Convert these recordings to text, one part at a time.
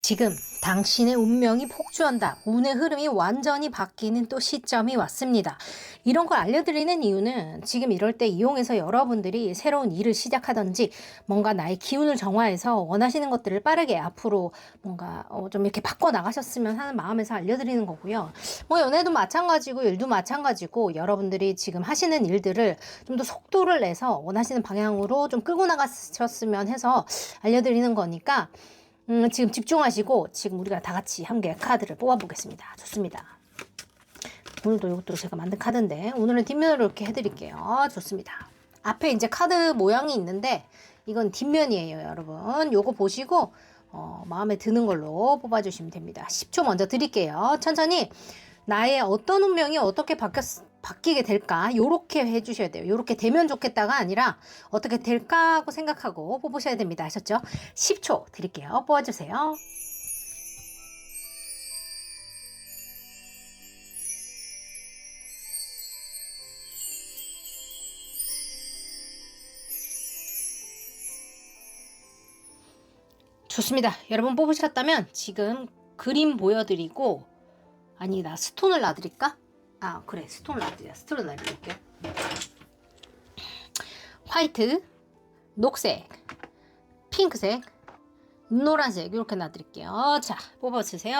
지금 당신의 운명이 폭주한다. 운의 흐름이 완전히 바뀌는 또 시점이 왔습니다. 이런 걸 알려드리는 이유는 지금 이럴 때 이용해서 여러분들이 새로운 일을 시작하든지 뭔가 나의 기운을 정화해서 원하시는 것들을 빠르게 앞으로 뭔가 좀 이렇게 바꿔 나가셨으면 하는 마음에서 알려드리는 거고요. 뭐 연애도 마찬가지고 일도 마찬가지고 여러분들이 지금 하시는 일들을 좀 더 속도를 내서 원하시는 방향으로 좀 끌고 나가셨으면 해서 알려드리는 거니까 지금 집중하시고 지금 우리가 다 같이 함께 카드를 뽑아보겠습니다. 좋습니다. 오늘도 이것도 제가 만든 카드인데 오늘은 뒷면으로 이렇게 해드릴게요. 좋습니다. 앞에 이제 카드 모양이 있는데 이건 뒷면이에요, 여러분. 요거 보시고 마음에 드는 걸로 뽑아주시면 됩니다. 10초 먼저 드릴게요. 천천히 나의 어떤 운명이 어떻게 바뀌게 될까 요렇게 해주셔야 돼요. 요렇게 되면 좋겠다가 아니라 어떻게 될까 하고 생각하고 뽑으셔야 됩니다. 아셨죠? 10초 드릴게요. 뽑아주세요. 좋습니다. 여러분 뽑으셨다면 지금 그림 보여드리고 아니 나 스톤을 놔드릴까? 아 그래 스톤을 놔드려. 스톤을 놔드릴게요. 화이트, 녹색, 핑크색, 노란색 이렇게 놔드릴게요. 자 뽑아주세요.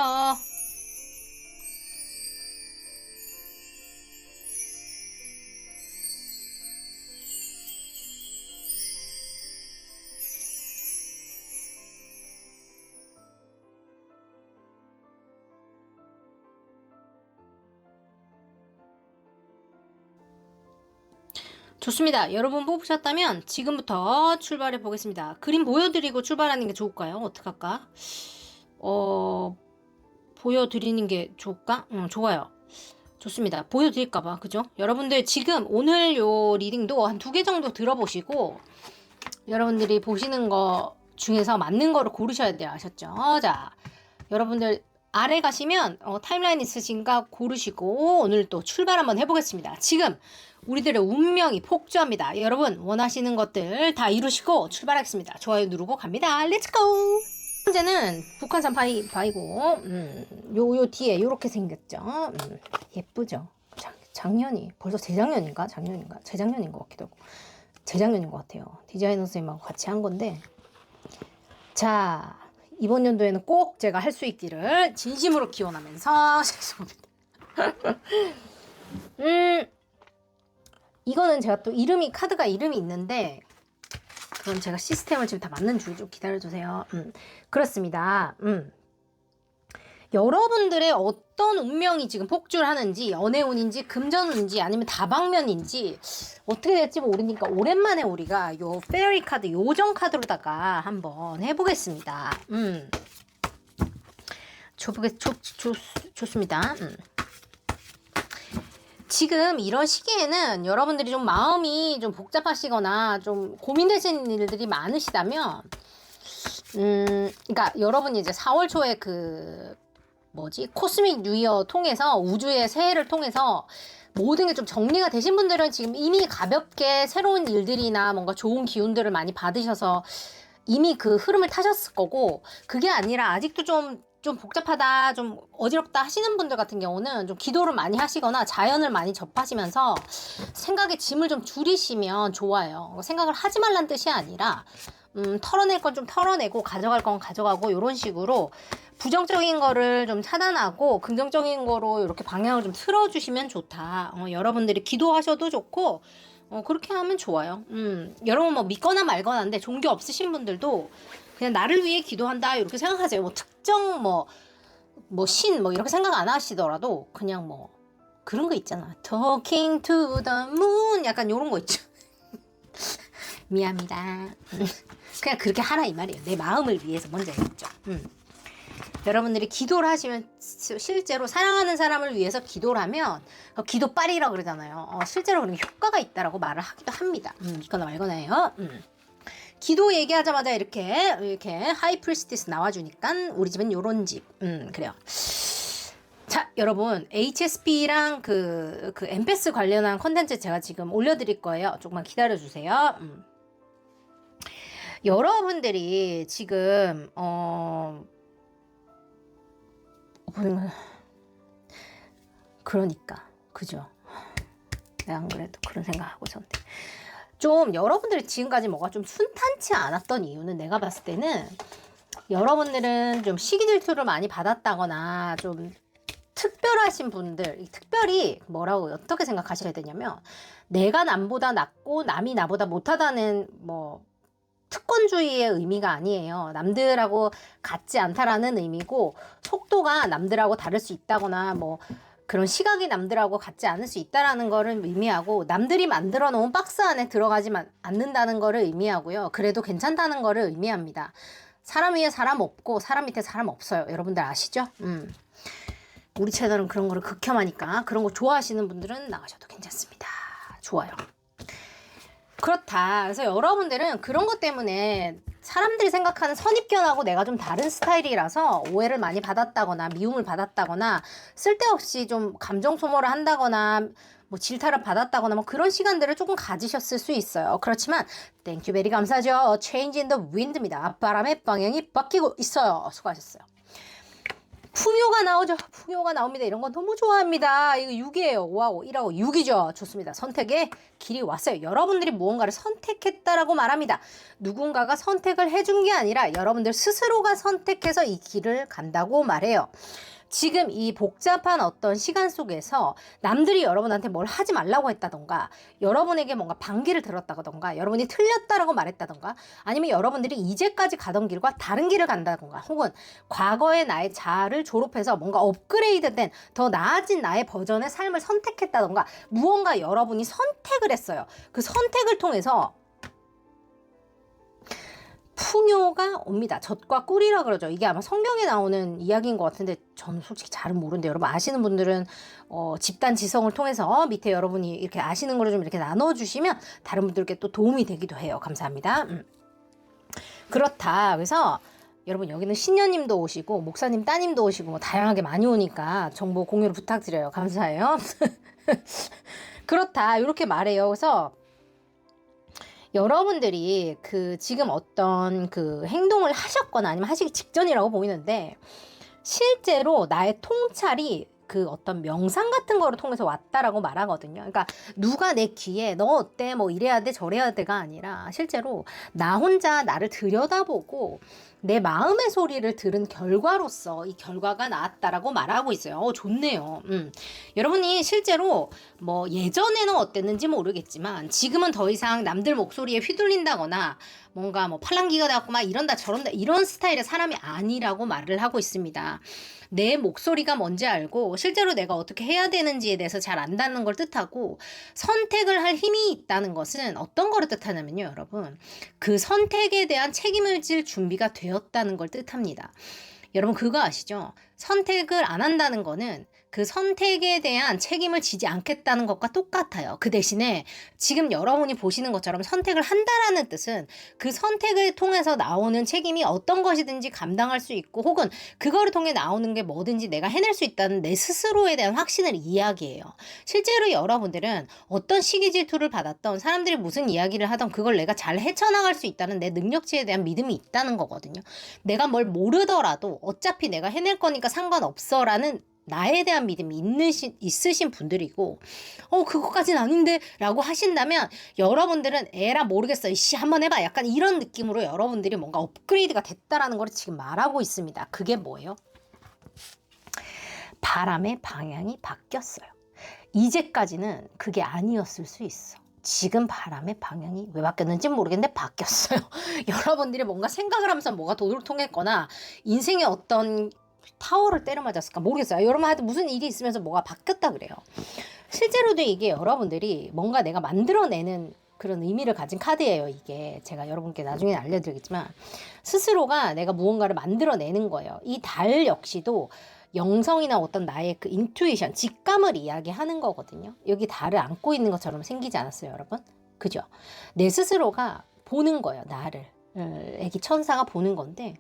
좋습니다. 여러분 뽑으셨다면 지금부터 출발해 보겠습니다. 그림 보여드리고 출발하는 게 좋을까요? 어떡할까? 보여드리는 게 좋을까? 좋아요. 좋습니다. 보여드릴까봐, 그죠? 여러분들 지금 오늘 요 리딩도 한 2개 정도 들어보시고 여러분들이 보시는 거 중에서 맞는 거를 고르셔야 돼요. 아셨죠? 자, 여러분들 아래 가시면 타임라인 있으신가 고르시고 오늘 또 출발 한번 해보겠습니다. 지금 우리들의 운명이 폭주합니다. 여러분 원하시는 것들 다 이루시고 출발하겠습니다. 좋아요 누르고 갑니다. 렛츠고! 현재는 북한산 바이고 요 뒤에 요렇게 생겼죠. 예쁘죠? 작년이 벌써 재작년인가? 재작년인 것 같기도 하고 재작년인 것 같아요. 디자이너 선생님하고 같이 한 건데 자 이번 연도에는 꼭 제가 할 수 있기를 진심으로 기원하면서 죄송합니다. 이거는 제가 또 카드가 이름이 있는데 그건 제가 시스템을 지금 다 맞는 줄 좀 기다려주세요. 그렇습니다. 여러분들의 어떤 운명이 지금 폭주를 하는지 연애운인지 금전운인지 아니면 다방면인지 어떻게 될지 모르니까 오랜만에 우리가 요 페어리 카드 요정 카드로다가 한번 해보겠습니다. 좋습니다. 지금 이런 시기에는 여러분들이 좀 마음이 좀 복잡하시거나 좀 고민되시는 일들이 많으시다면 그러니까 여러분이 이제 4월 초에 코스믹 뉴 이어 통해서 우주의 새해를 통해서 모든 게 좀 정리가 되신 분들은 지금 이미 가볍게 새로운 일들이나 뭔가 좋은 기운들을 많이 받으셔서 이미 그 흐름을 타셨을 거고 그게 아니라 아직도 좀 복잡하다, 좀 어지럽다 하시는 분들 같은 경우는 좀 기도를 많이 하시거나 자연을 많이 접하시면서 생각의 짐을 좀 줄이시면 좋아요. 생각을 하지 말란 뜻이 아니라 털어낼 건 좀 털어내고 가져갈 건 가져가고 이런 식으로 부정적인 거를 좀 차단하고 긍정적인 거로 이렇게 방향을 좀 틀어주시면 좋다. 여러분들이 기도하셔도 좋고 그렇게 하면 좋아요. 여러분 뭐 믿거나 말거나인데 종교 없으신 분들도 그냥 나를 위해 기도한다 이렇게 생각하세요. 뭐 특정 신 이렇게 생각 안 하시더라도 그냥 뭐 그런 거 있잖아. Talking to the moon 약간 요런 거 있죠. 미안합니다. 그냥 그렇게 하라 이 말이에요. 내 마음을 위해서 먼저 했죠. 여러분들이 기도를 하시면 실제로 사랑하는 사람을 위해서 기도를 하면 기도빨이라고 그러잖아요. 실제로 그런 효과가 있다라고 말을 하기도 합니다. 이거나 말거나요. 기도 얘기하자마자 이렇게 하이 프리스티스 나와주니까 우리 집은 요런 집. 그래요. 자, 여러분 HSP랑 그 엠패스 관련한 컨텐츠 제가 지금 올려드릴 거예요. 조금만 기다려주세요. 여러분들이 지금 그러니까 그죠. 안 그래도 그런 생각하고 있었는데 좀 여러분들이 지금까지 뭐가 좀 순탄치 않았던 이유는 내가 봤을 때는 여러분들은 좀 시기 질투를 많이 받았다거나 좀 특별하신 분들, 특별히 뭐라고 어떻게 생각하셔야 되냐면 내가 남보다 낫고 남이 나보다 못하다는 뭐 특권주의의 의미가 아니에요. 남들하고 같지 않다라는 의미고 속도가 남들하고 다를 수 있다거나 뭐 그런 시각이 남들하고 같지 않을 수 있다라는 거를 의미하고 남들이 만들어 놓은 박스 안에 들어가지 않는다는 거를 의미하고요. 그래도 괜찮다는 거를 의미합니다. 사람 위에 사람 없고 사람 밑에 사람 없어요. 여러분들 아시죠? 우리 채널은 그런 거를 극혐하니까 그런 거 좋아하시는 분들은 나가셔도 괜찮습니다. 좋아요. 그렇다. 그래서 여러분들은 그런 것 때문에 사람들이 생각하는 선입견하고 내가 좀 다른 스타일이라서 오해를 많이 받았다거나 미움을 받았다거나 쓸데없이 좀 감정 소모를 한다거나 뭐 질타를 받았다거나 뭐 그런 시간들을 조금 가지셨을 수 있어요. 그렇지만 땡큐 베리 감사하죠. Change in the wind입니다. 바람의 방향이 바뀌고 있어요. 수고하셨어요. 풍요가 나오죠. 풍요가 나옵니다. 이런 건 너무 좋아합니다. 이거 6이에요. 5하고 1하고 6이죠. 좋습니다. 선택의 길이 왔어요. 여러분들이 무언가를 선택했다라고 말합니다. 누군가가 선택을 해준 게 아니라 여러분들 스스로가 선택해서 이 길을 간다고 말해요. 지금 이 복잡한 어떤 시간 속에서 남들이 여러분한테 뭘 하지 말라고 했다던가 여러분에게 뭔가 반기를 들었다던가 여러분이 틀렸다라고 말했다던가 아니면 여러분들이 이제까지 가던 길과 다른 길을 간다던가 혹은 과거의 나의 자아를 졸업해서 뭔가 업그레이드된 더 나아진 나의 버전의 삶을 선택했다던가 무언가 여러분이 선택을 했어요. 그 선택을 통해서 풍요가 옵니다. 젖과 꿀이라 그러죠. 이게 아마 성경에 나오는 이야기인 것 같은데 저는 솔직히 잘은 모르는데 여러분 아시는 분들은 집단 지성을 통해서 밑에 여러분이 이렇게 아시는 거를 좀 이렇게 나눠주시면 다른 분들께 또 도움이 되기도 해요. 감사합니다. 그렇다. 그래서 여러분 여기는 신녀님도 오시고 목사님 따님도 오시고 뭐 다양하게 많이 오니까 정보 공유를 부탁드려요. 감사해요. 그렇다. 이렇게 말해요. 그래서 여러분들이 그 지금 어떤 그 행동을 하셨거나 아니면 하시기 직전이라고 보이는데 실제로 나의 통찰이 그 어떤 명상 같은 거를 통해서 왔다라고 말하거든요. 그러니까 누가 내 귀에 너 어때 뭐 이래야 돼 저래야 돼가 아니라 실제로 나 혼자 나를 들여다보고 내 마음의 소리를 들은 결과로서 이 결과가 나왔다라고 말하고 있어요. 좋네요. 여러분이 실제로 뭐 예전에는 어땠는지 모르겠지만 지금은 더 이상 남들 목소리에 휘둘린다거나 뭔가 뭐 팔랑귀가 되었고 막 이런다 저런다 이런 스타일의 사람이 아니라고 말을 하고 있습니다. 내 목소리가 뭔지 알고 실제로 내가 어떻게 해야 되는지에 대해서 잘 안다는 걸 뜻하고 선택을 할 힘이 있다는 것은 어떤 거를 뜻하냐면요, 여러분. 그 선택에 대한 책임을 질 준비가 되었다는 걸 뜻합니다. 여러분 그거 아시죠? 선택을 안 한다는 거는 그 선택에 대한 책임을 지지 않겠다는 것과 똑같아요. 그 대신에 지금 여러분이 보시는 것처럼 선택을 한다라는 뜻은 그 선택을 통해서 나오는 책임이 어떤 것이든지 감당할 수 있고 혹은 그거를 통해 나오는 게 뭐든지 내가 해낼 수 있다는 내 스스로에 대한 확신을 이야기해요. 실제로 여러분들은 어떤 시기 질투를 받았던 사람들이 무슨 이야기를 하던 그걸 내가 잘 헤쳐나갈 수 있다는 내 능력치에 대한 믿음이 있다는 거거든요. 내가 뭘 모르더라도 어차피 내가 해낼 거니까 상관없어라는 나에 대한 믿음이 있으신 분들이고 그것까지는 아닌데 라고 하신다면 여러분들은 에라 모르겠어 이씨 한번 해봐 약간 이런 느낌으로 여러분들이 뭔가 업그레이드가 됐다라는 걸 지금 말하고 있습니다. 그게 뭐예요? 바람의 방향이 바뀌었어요. 이제까지는 그게 아니었을 수 있어. 지금 바람의 방향이 왜 바뀌었는지 모르겠는데 바뀌었어요. 여러분들이 뭔가 생각을 하면서 뭐가 도둑통했거나 인생의 어떤 타워를 때려 맞았을까 모르겠어요. 여러분한테 무슨 일이 있으면서 뭐가 바뀌었다 그래요. 실제로도 이게 여러분들이 뭔가 내가 만들어내는 그런 의미를 가진 카드예요. 이게 제가 여러분께 나중에 알려드리겠지만 스스로가 내가 무언가를 만들어내는 거예요. 이 달 역시도 영성이나 어떤 나의 그 인투이션, 직감을 이야기하는 거거든요. 여기 달을 안고 있는 것처럼 생기지 않았어요, 여러분? 그죠? 내 스스로가 보는 거예요, 나를. 애기 천사가 보는 건데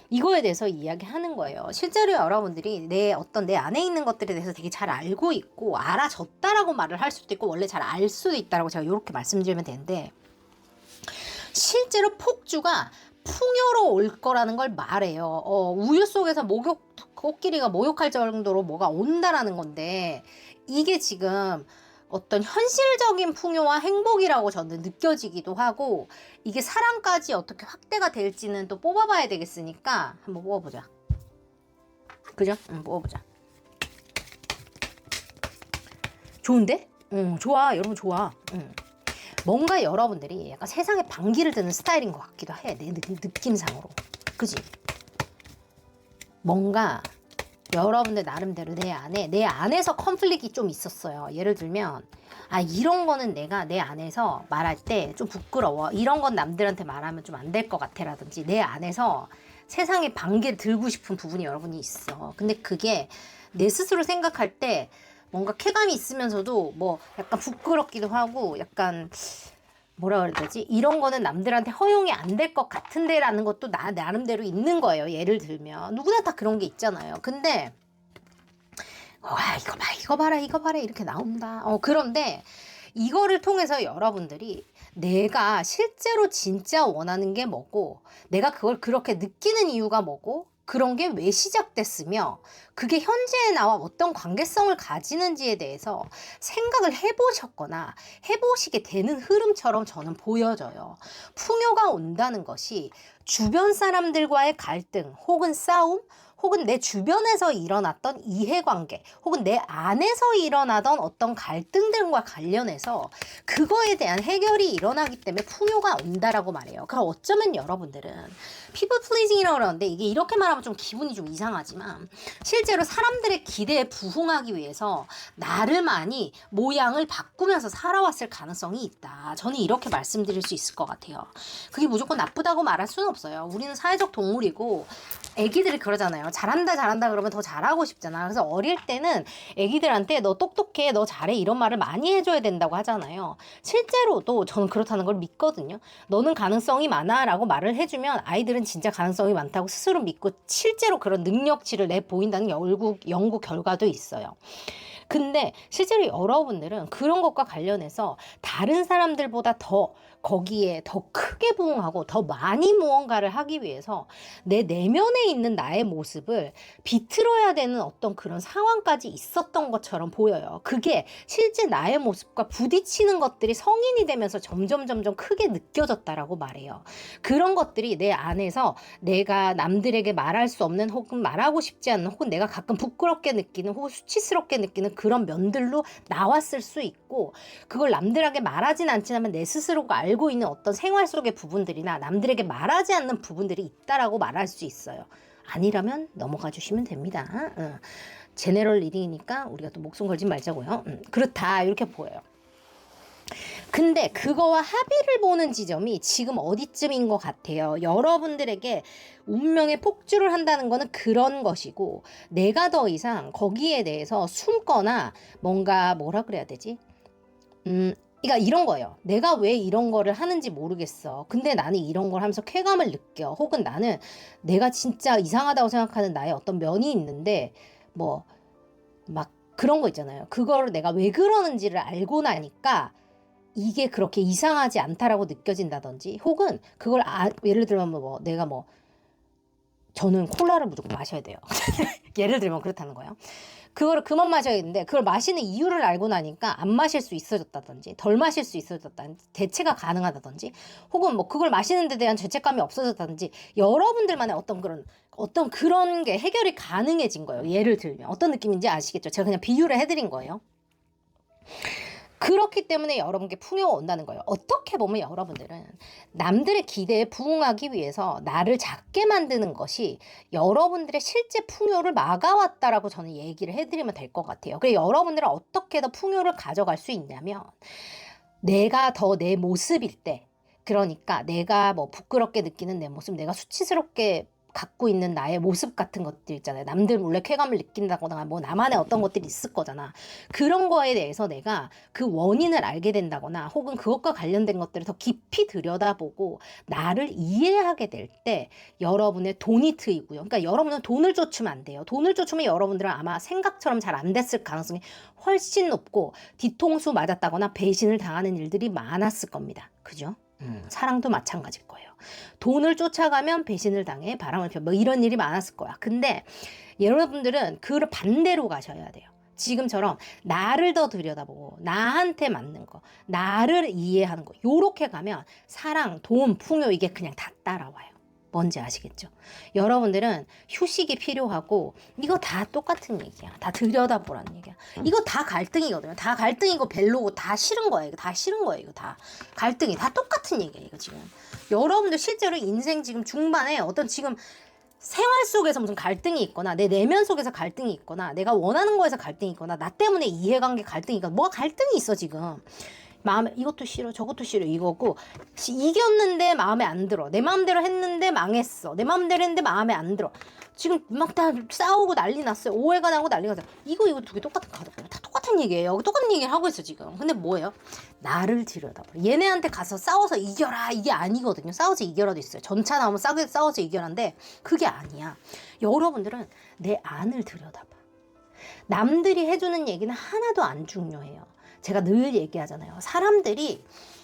이거에 대해서 이야기하는 거예요. 실제로 여러분들이 내 안에 있는 것들에 대해서 되게 잘 알고 있고 알아졌다라고 말을 할 수도 있고 원래 잘 알 수도 있다라고 제가 이렇게 말씀드리면 되는데 실제로 폭주가 풍요로 올 거라는 걸 말해요. 우유 속에서 목욕 코끼리가 모욕할 정도로 뭐가 온다라는 건데 이게 지금 어떤 현실적인 풍요와 행복이라고 저는 느껴지기도 하고 이게 사랑까지 어떻게 확대가 될지는 또 뽑아봐야 되겠으니까 한번 뽑아보자. 그죠? 뽑아보자. 좋은데? 좋아. 여러분 좋아. 뭔가 여러분들이 약간 세상에 반기를 드는 스타일인 것 같기도 해. 내 느낌상으로. 그지? 뭔가 여러분들 나름대로 내 안에서 컨플릭이 좀 있었어요. 예를 들면 이런 거는 내가 내 안에서 말할 때 좀 부끄러워. 이런 건 남들한테 말하면 좀 안 될 것 같아 라든지 내 안에서 세상에 반기를 들고 싶은 부분이 여러분이 있어. 근데 그게 내 스스로 생각할 때 뭔가 쾌감이 있으면서도 뭐 약간 부끄럽기도 하고 약간 뭐라 그래야 되지? 이런 거는 남들한테 허용이 안 될 것 같은데 라는 것도 나름대로 있는 거예요. 예를 들면 누구나 다 그런 게 있잖아요. 근데 이거 봐라 이렇게 나온다. 그런데 이거를 통해서 여러분들이 내가 실제로 진짜 원하는 게 뭐고 내가 그걸 그렇게 느끼는 이유가 뭐고 그런 게 왜 시작됐으며 그게 현재의 나와 어떤 관계성을 가지는지에 대해서 생각을 해보셨거나 해보시게 되는 흐름처럼 저는 보여져요. 풍요가 온다는 것이 주변 사람들과의 갈등 혹은 싸움 혹은 내 주변에서 일어났던 이해관계 혹은 내 안에서 일어나던 어떤 갈등들과 관련해서 그거에 대한 해결이 일어나기 때문에 풍요가 온다라고 말해요. 그럼 어쩌면 여러분들은 people pleasing이라고 그러는데 이게 이렇게 말하면 좀 기분이 좀 이상하지만 실제로 사람들의 기대에 부응하기 위해서 나름아니 모양을 바꾸면서 살아왔을 가능성이 있다. 저는 이렇게 말씀드릴 수 있을 것 같아요. 그게 무조건 나쁘다고 말할 수는 없어요. 우리는 사회적 동물이고 애기들이 그러잖아요. 잘한다 그러면 더 잘하고 싶잖아. 그래서 어릴 때는 애기들한테 너 똑똑해, 너 잘해 이런 말을 많이 해줘야 된다고 하잖아요. 실제로도 저는 그렇다는 걸 믿거든요. 너는 가능성이 많아 라고 말을 해주면 아이들은 진짜 가능성이 많다고 스스로 믿고 실제로 그런 능력치를 내보인다는 연구 결과도 있어요. 근데 실제로 여러분들은 그런 것과 관련해서 다른 사람들보다 더 거기에 더 크게 부응하고 더 많이 무언가를 하기 위해서 내 내면에 있는 나의 모습을 비틀어야 되는 어떤 그런 상황까지 있었던 것처럼 보여요. 그게 실제 나의 모습과 부딪히는 것들이 성인이 되면서 점점 크게 느껴졌다라고 말해요. 그런 것들이 내 안에서 내가 남들에게 말할 수 없는 혹은 말하고 싶지 않는 혹은 내가 가끔 부끄럽게 느끼는 혹은 수치스럽게 느끼는 그런 면들로 나왔을 수 있고 그걸 남들에게 말하진 않지만 내 스스로가 알고 있는 어떤 생활 속의 부분들이나 남들에게 말하지 않는 부분들이 있다라고 말할 수 있어요. 아니라면 넘어가 주시면 됩니다. 제네럴 리딩이니까 우리가 또 목숨 걸지 말자고요. 그렇다 이렇게 보여요. 근데 그거와 합의를 보는 지점이 지금 어디쯤인 것 같아요. 여러분들에게 운명의 폭주를 한다는 거는 그런 것이고 내가 더 이상 거기에 대해서 숨거나 뭔가 뭐라 그래야 되지? 그러니까 이런 거예요. 내가 왜 이런 거를 하는지 모르겠어. 근데 나는 이런 걸 하면서 쾌감을 느껴. 혹은 나는 내가 진짜 이상하다고 생각하는 나의 어떤 면이 있는데 뭐 막 그런 거 있잖아요. 그거를 내가 왜 그러는지를 알고 나니까 이게 그렇게 이상하지 않다라고 느껴진다든지 혹은 그걸 예를 들면 내가 저는 콜라를 무조건 마셔야 돼요. 예를 들면 그렇다는 거예요. 그거를 그만 마셔야겠는데 그걸 마시는 이유를 알고 나니까 안 마실 수 있어졌다든지 덜 마실 수 있어졌다든지 대체가 가능하다든지 혹은 그걸 마시는 데 대한 죄책감이 없어졌다든지 여러분들만의 어떤 그런 게 해결이 가능해진 거예요. 예를 들면 어떤 느낌인지 아시겠죠? 제가 그냥 비유를 해드린 거예요. 그렇기 때문에 여러분께 풍요가 온다는 거예요. 어떻게 보면 여러분들은 남들의 기대에 부응하기 위해서 나를 작게 만드는 것이 여러분들의 실제 풍요를 막아왔다라고 저는 얘기를 해드리면 될 것 같아요. 그래서 여러분들은 어떻게 더 풍요를 가져갈 수 있냐면 내가 더 내 모습일 때 그러니까 내가 부끄럽게 느끼는 내 모습, 내가 수치스럽게 갖고 있는 나의 모습 같은 것들 있잖아요. 남들 몰래 쾌감을 느낀다거나 나만의 어떤 것들이 있을 거잖아. 그런 거에 대해서 내가 그 원인을 알게 된다거나 혹은 그것과 관련된 것들을 더 깊이 들여다보고 나를 이해하게 될 때 여러분의 돈이 트이고요. 그러니까 여러분은 돈을 쫓으면 안 돼요. 돈을 쫓으면 여러분들은 아마 생각처럼 잘 안 됐을 가능성이 훨씬 높고 뒤통수 맞았다거나 배신을 당하는 일들이 많았을 겁니다. 그죠? 사랑도 마찬가지일 거예요. 돈을 쫓아가면 배신을 당해 바람을 펴. 뭐 이런 일이 많았을 거야. 근데 여러분들은 그 반대로 가셔야 돼요. 지금처럼 나를 더 들여다보고 나한테 맞는 거, 나를 이해하는 거 요렇게 가면 사랑, 돈, 풍요 이게 그냥 다 따라와요. 뭔지 아시겠죠? 여러분들은 휴식이 필요하고 이거 다 똑같은 얘기야. 다 들여다보라는 얘기야. 이거 다 갈등이거든요. 다 갈등이고 벨로고 다 싫은 거야. 이거 다 싫은 거예요. 이거 다 갈등이 다 똑같은 얘기야. 이거 지금 여러분들 실제로 인생 지금 중반에 어떤 지금 생활 속에서 무슨 갈등이 있거나 내 내면 속에서 갈등이 있거나 내가 원하는 거에서 갈등이 있거나 나 때문에 이해관계 갈등이 있거나 뭐가 갈등이 있어 지금. 마음에 이것도 싫어 저것도 싫어 이거고 이겼는데 마음에 안 들어. 내 마음대로 했는데 망했어. 내 마음대로 했는데 마음에 안 들어. 지금 막 다 싸우고 난리 났어요. 오해가 나고 난리가 났어요. 이거 두 개 똑같은 카드예요. 다 똑같은 얘기예요. 똑같은 얘기를 하고 있어 지금. 근데 뭐예요? 나를 들여다봐. 얘네한테 가서 싸워서 이겨라 이게 아니거든요. 싸워서 이겨라도 있어요. 전차 나오면 싸워서 이겨라인데 그게 아니야. 여러분들은 내 안을 들여다봐. 남들이 해주는 얘기는 하나도 안 중요해요. 제가 늘 얘기하잖아요. 사람들이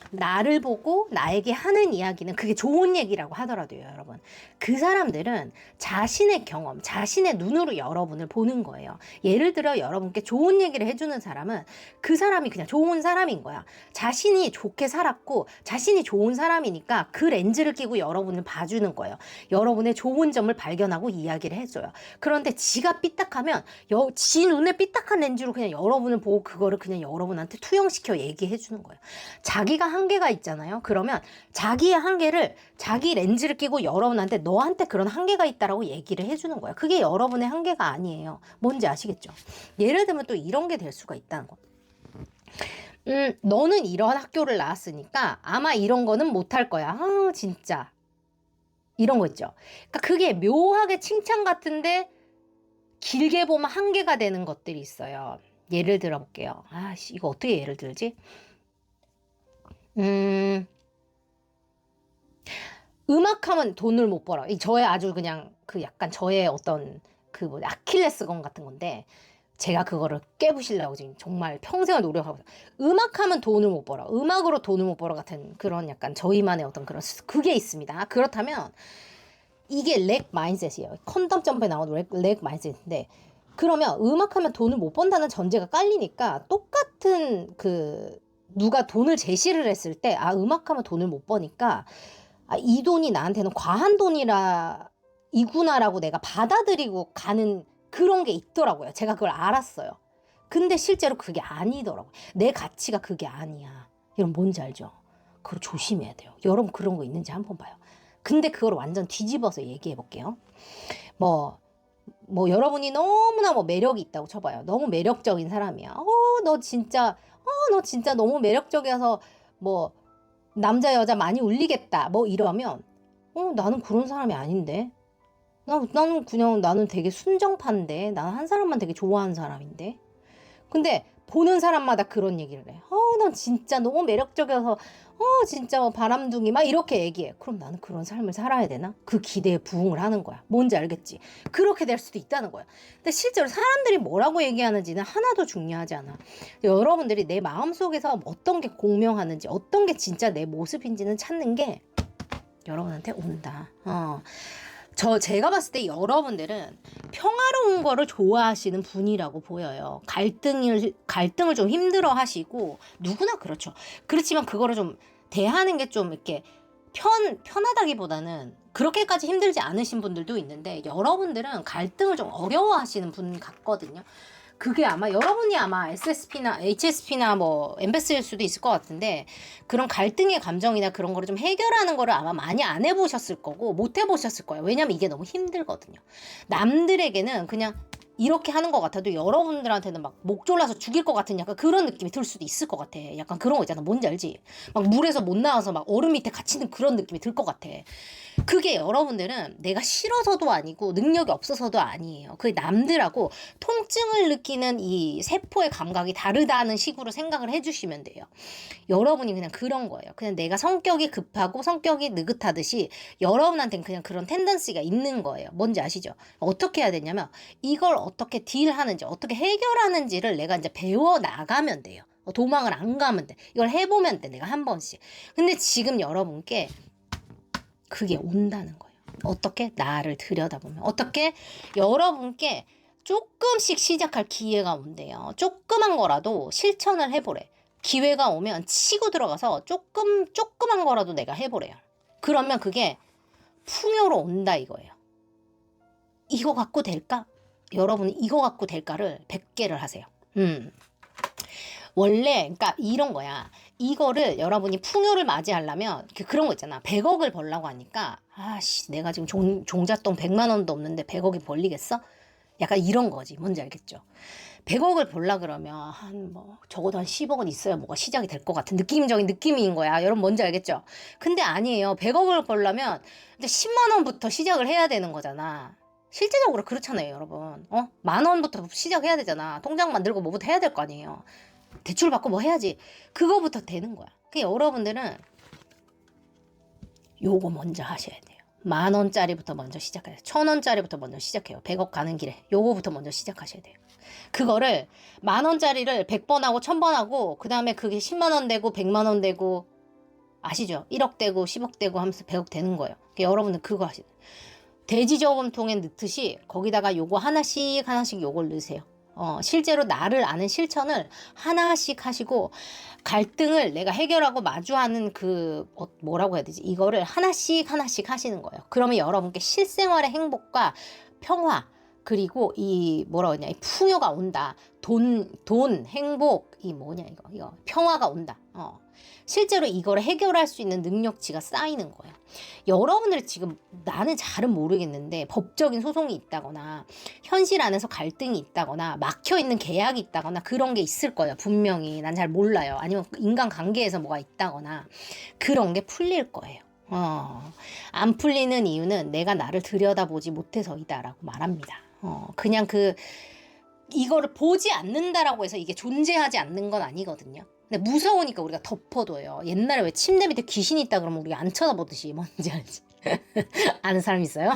나를 보고 나에게 하는 이야기는 그게 좋은 얘기라고 하더라도요, 여러분. 그 사람들은 자신의 경험, 자신의 눈으로 여러분을 보는 거예요. 예를 들어 여러분께 좋은 얘기를 해주는 사람은 그 사람이 그냥 좋은 사람인 거야. 자신이 좋게 살았고 자신이 좋은 사람이니까 그 렌즈를 끼고 여러분을 봐주는 거예요. 여러분의 좋은 점을 발견하고 이야기를 해줘요. 그런데 지가 삐딱하면 지 눈에 삐딱한 렌즈로 그냥 여러분을 보고 그거를 그냥 여러분한테 투영시켜 얘기해 주는 거예요. 자기가 한계가 있잖아요. 그러면 자기의 한계를 자기 렌즈를 끼고 여러분한테 너한테 그런 한계가 있다라고 얘기를 해주는 거예요. 그게 여러분의 한계가 아니에요. 뭔지 아시겠죠? 예를 들면 또 이런 게 될 수가 있다는 거. 너는 이런 학교를 나왔으니까 아마 이런 거는 못할 거야. 아, 진짜. 이런 거 있죠. 그러니까 그게 묘하게 칭찬 같은데 길게 보면 한계가 되는 것들이 있어요. 예를 들어 볼게요. 아씨, 이거 어떻게 예를 들지? 음악하면 돈을 못 벌어. 이 저의 아주 그냥 그 약간 저의 어떤 그 뭐 아킬레스건 같은 건데 제가 그거를 깨부시려고 지금 정말 평생을 노력하고 있어요. 음악하면 돈을 못 벌어. 음악으로 돈을 못 벌어 같은 그런 약간 저희만의 어떤 그런 그게 있습니다. 그렇다면 이게 렉 마인셋이에요. 컨덤 점프에 나오는 렉 마인셋인데 그러면 음악하면 돈을 못 번다는 전제가 깔리니까 똑같은 그 누가 돈을 제시를 했을 때 아 음악하면 돈을 못 버니까 아, 이 돈이 나한테는 과한 이구나라고 내가 받아들이고 가는 그런 게 있더라고요. 제가 그걸 알았어요. 근데 실제로 그게 아니더라고요. 내 가치가 그게 아니야. 여러분 뭔지 알죠? 그걸 조심해야 돼요. 여러분 그런 거 있는지 한번 봐요. 근데 그걸 완전 뒤집어서 얘기해 볼게요. 뭐 여러분이 너무나 뭐 매력이 있다고 쳐봐요. 너무 매력적인 사람이야. 너 진짜 너무 매력적이어서 뭐 남자 여자 많이 울리겠다. 뭐 이러면 나는 그런 사람이 아닌데. 나는 되게 순정파인데. 나는 한 사람만 되게 좋아하는 사람인데. 근데 보는 사람마다 그런 얘기를 해. 난 진짜 너무 매력적이어서 진짜 뭐 바람둥이 막 이렇게 얘기해. 그럼 나는 그런 삶을 살아야 되나? 그 기대에 부응을 하는 거야. 뭔지 알겠지? 그렇게 될 수도 있다는 거야. 근데 실제로 사람들이 뭐라고 얘기하는지는 하나도 중요하지 않아. 여러분들이 내 마음속에서 어떤 게 공명하는지 어떤 게 진짜 내 모습인지는 찾는 게 여러분한테 온다. 제가 봤을 때 여러분들은 평화로운 거를 좋아하시는 분이라고 보여요. 갈등을 좀 힘들어 하시고, 누구나 그렇죠. 그렇지만 그거를 좀 대하는 게 좀 이렇게 편하다기보다는 그렇게까지 힘들지 않으신 분들도 있는데, 여러분들은 갈등을 좀 어려워하시는 분 같거든요. 그게 아마 여러분이 아마 SSP나 HSP나 뭐 엠베스일 수도 있을 것 같은데 그런 갈등의 감정이나 그런 거를 좀 해결하는 거를 아마 많이 안 해보셨을 거고 못 해보셨을 거예요. 왜냐면 이게 너무 힘들거든요. 남들에게는 그냥 이렇게 하는 것 같아도 여러분들한테는 막 목 졸라서 죽일 것 같은 약간 그런 느낌이 들 수도 있을 것 같아. 약간 그런 거 있잖아. 뭔지 알지? 막 물에서 못 나와서 막 얼음 밑에 갇히는 그런 느낌이 들 것 같아. 그게 여러분들은 내가 싫어서도 아니고 능력이 없어서도 아니에요. 그 남들하고 통증을 느끼는 이 세포의 감각이 다르다는 식으로 생각을 해주시면 돼요. 여러분이 그냥 그런 거예요. 그냥 내가 성격이 급하고 성격이 느긋하듯이 여러분한테는 그냥 그런 텐던시가 있는 거예요. 뭔지 아시죠? 어떻게 해야 되냐면 이걸 어떻게 딜하는지 어떻게 해결하는지를 내가 이제 배워 나가면 돼요. 도망을 안 가면 돼. 이걸 해보면 돼. 내가 한 번씩. 근데 지금 여러분께 그게 온다는 거예요. 어떻게? 나를 들여다보면. 어떻게? 여러분께 조금씩 시작할 기회가 온대요. 조그만 거라도 실천을 해보래. 기회가 오면 치고 들어가서 조그만 거라도 내가 해보래요. 그러면 그게 풍요로 온다 이거예요. 이거 갖고 될까? 여러분이 이거 갖고 될까를 100개를 하세요. 원래 그러니까 이런 거야. 이거를 여러분이 풍요를 맞이하려면 그런 거 있잖아. 100억을 벌라고 하니까 아씨 내가 지금 종잣돈 100만 원도 없는데 100억이 벌리겠어? 약간 이런 거지. 뭔지 알겠죠? 100억을 벌라 그러면 적어도 한 10억은 있어야 뭐가 시작이 될 것 같은 느낌적인 느낌인 거야. 여러분 뭔지 알겠죠? 근데 아니에요. 100억을 벌려면 이제 10만 원부터 시작을 해야 되는 거잖아. 실제적으로 그렇잖아요, 여러분. 10,000원부터 시작해야 되잖아. 통장 만들고 뭐부터 해야 될 거 아니에요. 대출 받고 뭐 해야지. 그거부터 되는 거야. 그러니까 여러분들은 요거 먼저 하셔야 돼요. 10,000원짜리부터 먼저 시작해요. 1,000원짜리부터 먼저 시작해요. 100억 가는 길에 요거부터 먼저 시작하셔야 돼요. 그거를 10,000원짜리를 100번 하고 1,000번 하고 그 다음에 그게 10만 원 되고 100만 원 되고 아시죠? 1억 되고 10억 되고 하면서 100억 되는 거예요. 그러니까 여러분들 그거 하시죠. 돼지 저금통에 넣듯이 거기다가 요거 하나씩 요걸 넣으세요. 실제로 나를 아는 실천을 하나씩 하시고 갈등을 내가 해결하고 마주하는 뭐라고 해야 되지? 이거를 하나씩 하시는 거예요. 그러면 여러분께 실생활의 행복과 평화 그리고 이 풍요가 온다. 돈, 행복, 이거 평화가 온다. 실제로 이거를 해결할 수 있는 능력치가 쌓이는 거예요. 여러분들 지금 나는 잘은 모르겠는데 법적인 소송이 있다거나 현실 안에서 갈등이 있다거나 막혀있는 계약이 있다거나 그런 게 있을 거예요. 분명히 난 잘 몰라요. 아니면 인간관계에서 뭐가 있다거나 그런 게 풀릴 거예요. 안 풀리는 이유는 내가 나를 들여다보지 못해서이다라고 말합니다. 그냥 이거를 보지 않는다라고 해서 이게 존재하지 않는 건 아니거든요. 근데 무서우니까 우리가 덮어둬요. 옛날에 왜 침대 밑에 귀신이 있다 그러면 우리가 안 쳐다보듯이. 뭔지 알지? 아는 사람 있어요?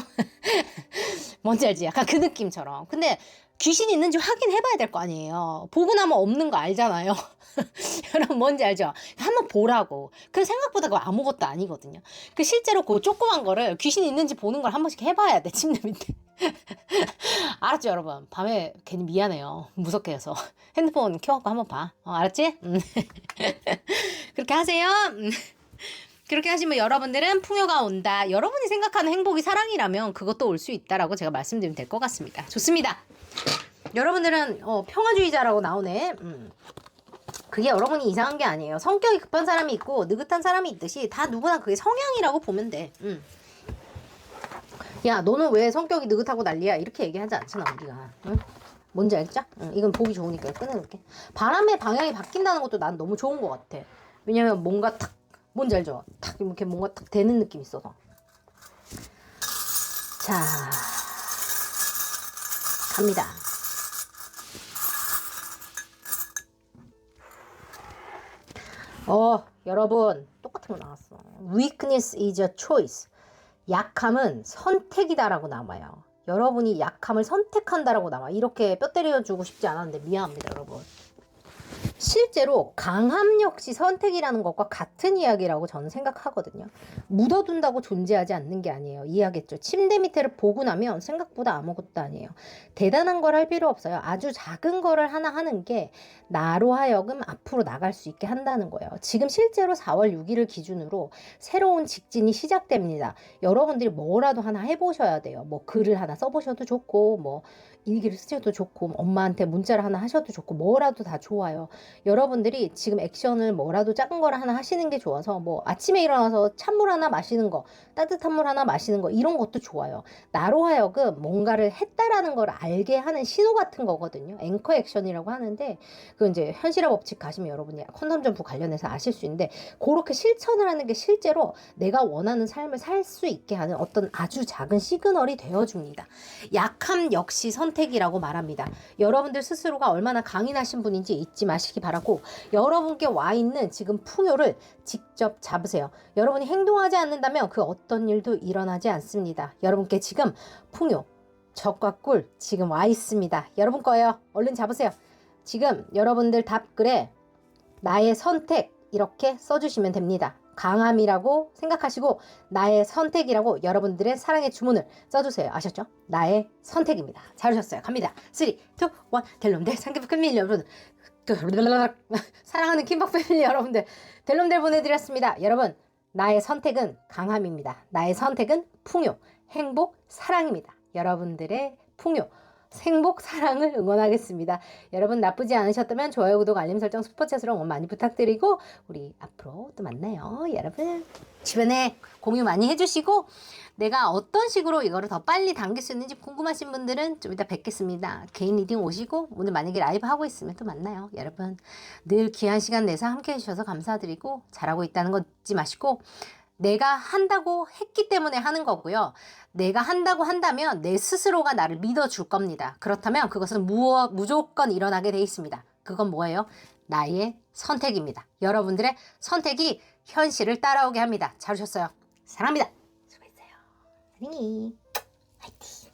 뭔지 알지? 약간 그 느낌처럼. 근데 귀신이 있는지 확인해봐야 될 거 아니에요. 보고 나면 없는 거 알잖아요. 여러분 뭔지 알죠? 한번 보라고. 그 생각보다 그거 아무것도 아니거든요. 실제로 그 조그만 거를 귀신이 있는지 보는 걸 한 번씩 해봐야 돼. 침대 밑에. 알았죠 여러분? 밤에 괜히 미안해요. 무섭게 해서. 핸드폰 켜갖고 한번 봐. 알았지? 그렇게 하세요. 그렇게 하시면 여러분들은 풍요가 온다. 여러분이 생각하는 행복이 사랑이라면 그것도 올 수 있다라고 제가 말씀드리면 될 것 같습니다. 좋습니다. 여러분들은 평화주의자라고 나오네. 그게 여러분이 이상한 게 아니에요. 성격이 급한 사람이 있고 느긋한 사람이 있듯이 다 누구나 그게 성향이라고 보면 돼. 야 너는 왜 성격이 느긋하고 난리야 이렇게 얘기하지 않잖아 우리가. 응? 뭔지 알죠? 이건 보기 좋으니까 끊어놓을게. 바람의 방향이 바뀐다는 것도 난 너무 좋은 것 같아. 왜냐면 뭔가 탁 뭔지 알죠? 탁 이렇게 뭔가 탁 되는 느낌이 있어서. 자 갑니다. 여러분 똑같은 거 나왔어. Weakness is a choice. 약함은 선택이다라고 남아요. 여러분이 약함을 선택한다라고 남아. 이렇게 뼈 때려주고 싶지 않았는데 미안합니다 여러분. 실제로 강함 역시 선택이라는 것과 같은 이야기라고 저는 생각하거든요. 묻어둔다고 존재하지 않는 게 아니에요. 이해하겠죠? 침대 밑에를 보고 나면 생각보다 아무것도 아니에요. 대단한 걸 할 필요 없어요. 아주 작은 거를 하나 하는 게 나로 하여금 앞으로 나갈 수 있게 한다는 거예요. 지금 실제로 4월 6일을 기준으로 새로운 직진이 시작됩니다. 여러분들이 뭐라도 하나 해보셔야 돼요. 뭐 글을 하나 써보셔도 좋고 뭐 일기를 쓰셔도 좋고 엄마한테 문자를 하나 하셔도 좋고 뭐라도 다 좋아요. 여러분들이 지금 액션을 뭐라도 작은 거를 하나 하시는 게 좋아서 뭐 아침에 일어나서 찬물 하나 마시는 거 따뜻한 물 하나 마시는 거 이런 것도 좋아요. 나로 하여금 뭔가를 했다라는 걸 알게 하는 신호 같은 거거든요. 앵커 액션이라고 하는데 그 이제 현실화 법칙 가시면 여러분이 컨덤 점프 관련해서 아실 수 있는데 그렇게 실천을 하는 게 실제로 내가 원하는 삶을 살 수 있게 하는 어떤 아주 작은 시그널이 되어줍니다. 약함 역시 선택이라고 말합니다. 여러분들 스스로가 얼마나 강인하신 분인지 잊지 마시기 바라고 여러분께 와 있는 지금 풍요를 직접 잡으세요. 여러분이 행동하지 않는다면 그 어떤 일도 일어나지 않습니다. 여러분께 지금 풍요, 적과 꿀 지금 와 있습니다. 여러분 거예요. 얼른 잡으세요. 지금 여러분들 답글에 나의 선택 이렇게 써주시면 됩니다. 강함이라고 생각하시고 나의 선택이라고 여러분들의 사랑의 주문을 써주세요. 아셨죠? 나의 선택입니다. 잘하셨어요. 갑니다. 3, 2, 1 델롬델 상기부 큰밀 여러분 사랑하는 킴박 패밀리 여러분들 델롬델 보내드렸습니다. 여러분 나의 선택은 강함입니다. 나의 선택은 풍요, 행복, 사랑입니다. 여러분들의 풍요, 행복, 사랑을 응원하겠습니다. 여러분 나쁘지 않으셨다면 좋아요, 구독, 알림 설정, 슈퍼챗으로 응원 많이 부탁드리고 우리 앞으로 또 만나요. 여러분 주변에 공유 많이 해주시고 내가 어떤 식으로 이거를 더 빨리 당길 수 있는지 궁금하신 분들은 좀 이따 뵙겠습니다. 개인 리딩 오시고 오늘 만약에 라이브 하고 있으면 또 만나요. 여러분 늘 귀한 시간 내서 함께 해주셔서 감사드리고 잘하고 있다는 거 잊지 마시고 내가 한다고 했기 때문에 하는 거고요. 내가 한다고 한다면 내 스스로가 나를 믿어줄 겁니다. 그렇다면 그것은 무조건 일어나게 돼 있습니다. 그건 뭐예요? 나의 선택입니다. 여러분들의 선택이 현실을 따라오게 합니다. 잘 오셨어요. 사랑합니다. 수고했어요. 사랑해. 화이팅.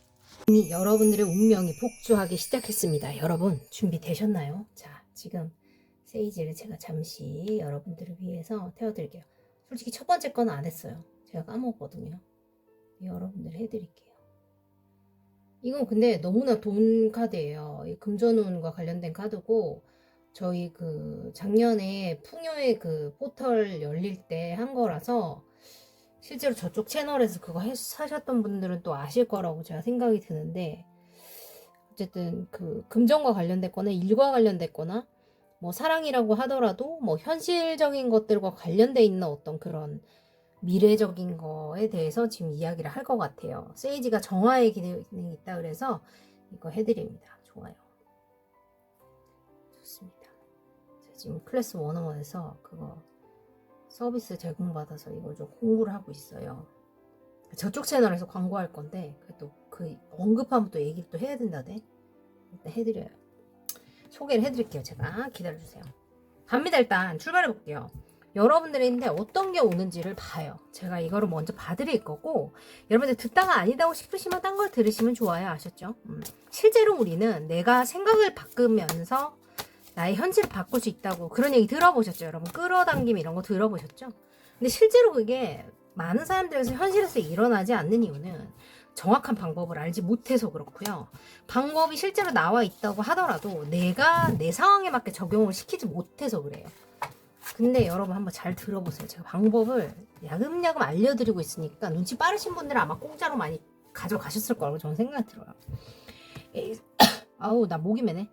이미 여러분들의 운명이 폭주하기 시작했습니다. 여러분 준비되셨나요? 자, 지금 세이지를 제가 잠시 여러분들을 위해서 태워드릴게요. 솔직히 첫 번째 건 안 했어요. 제가 까먹었거든요. 여러분들 해드릴게요. 이건 근데 너무나 돈 카드예요. 이 금전운과 관련된 카드고 저희 그 작년에 풍요의 그 포털 열릴 때 한 거라서 실제로 저쪽 채널에서 그거 사셨던 분들은 또 아실 거라고 제가 생각이 드는데 어쨌든 그 금전과 관련됐거나 일과 관련됐거나 뭐 사랑이라고 하더라도 뭐 현실적인 것들과 관련돼 있는 어떤 그런 미래적인 거에 대해서 지금 이야기를 할 것 같아요. 세이지가 정화의 기능이 있다 그래서 이거 해드립니다. 좋아요. 좋습니다. 제가 지금 클래스 101에서 그거 서비스 제공받아서 이걸 좀 홍보를 하고 있어요. 저쪽 채널에서 광고할 건데 또 그 언급하면 또 얘기를 또 해야 된다네. 일단 해드려요. 소개를 해드릴게요. 제가 기다려주세요. 갑니다. 일단 출발해 볼게요. 여러분들인데 어떤 게 오는지를 봐요. 제가 이거를 먼저 봐드릴 거고 여러분들 듣다가 아니다고 싶으시면 딴 걸 들으시면 좋아요. 아셨죠? 실제로 우리는 내가 생각을 바꾸면서 나의 현실을 바꿀 수 있다고 그런 얘기 들어보셨죠? 여러분 끌어당김 이런 거 들어보셨죠? 근데 실제로 그게 많은 사람들에서 현실에서 일어나지 않는 이유는 정확한 방법을 알지 못해서 그렇고요. 방법이 실제로 나와 있다고 하더라도 내가 내 상황에 맞게 적용을 시키지 못해서 그래요. 근데 여러분 한번 잘 들어보세요. 제가 방법을 야금야금 알려드리고 있으니까 눈치 빠르신 분들은 아마 공짜로 많이 가져가셨을 거라고 저는 생각이 들어요. 아우 나 목이 메네.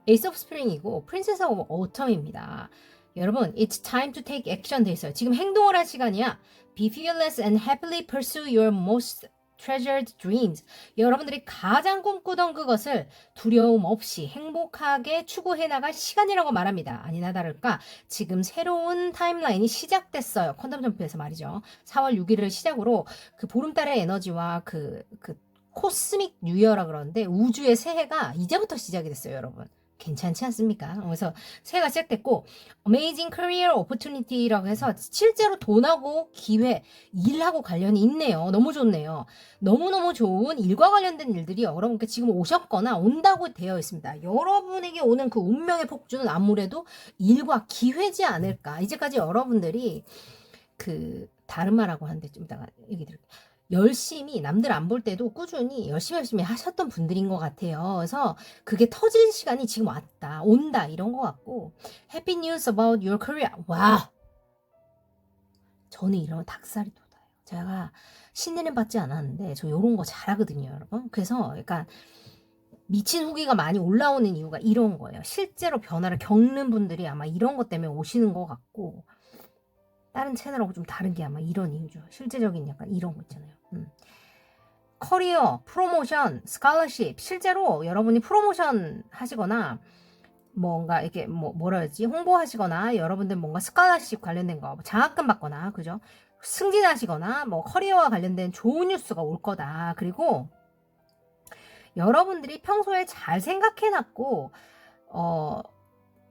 에이스 오브 스프링이고 프린세스 오브 오텀입니다. 여러분, it's time to take action 돼 있어요. 지금 행동을 할 시간이야. Be fearless and happily pursue your most treasured dreams. 여러분들이 가장 꿈꾸던 그것을 두려움 없이 행복하게 추구해 나갈 시간이라고 말합니다. 아니나 다를까 지금 새로운 타임라인이 시작됐어요. 퀀텀 점프에서 말이죠. 4월 6일을 시작으로 그 보름달의 에너지와 그 코스믹 뉴이어라 그러는데 우주의 새해가 이제부터 시작이 됐어요, 여러분. 괜찮지 않습니까? 그래서 새해가 시작됐고 Amazing Career Opportunity라고 해서 실제로 돈하고 기회, 일하고 관련이 있네요. 너무 좋네요. 너무너무 좋은 일과 관련된 일들이 여러분께 지금 오셨거나 온다고 되어 있습니다. 여러분에게 오는 그 운명의 폭주는 아무래도 일과 기회지 않을까. 이제까지 여러분들이 그 다른 말하고 하는데 좀 이따가 얘기 드릴게요. 열심히 남들 안 볼 때도 꾸준히 열심히 하셨던 분들인 것 같아요. 그래서 그게 터질 시간이 지금 왔다, 온다 이런 것 같고 Happy news about your career. 와, 저는 이런 닭살이 돋아요. 제가 신내림 받지 않았는데 저 이런 거 잘하거든요, 여러분. 그래서 약간 미친 후기가 많이 올라오는 이유가 이런 거예요. 실제로 변화를 겪는 분들이 아마 이런 것 때문에 오시는 것 같고 다른 채널하고 좀 다른 게 아마 이런 이유죠. 실제적인 약간 이런 거 있잖아요. 커리어, 프로모션, 스칼러십. 실제로 여러분이 프로모션 하시거나 뭔가 이렇게 뭐라 해야지 홍보하시거나 여러분들 뭔가 스칼러십 관련된 거 장학금 받거나 그죠? 승진하시거나 뭐 커리어와 관련된 좋은 뉴스가 올 거다. 그리고 여러분들이 평소에 잘 생각해놨고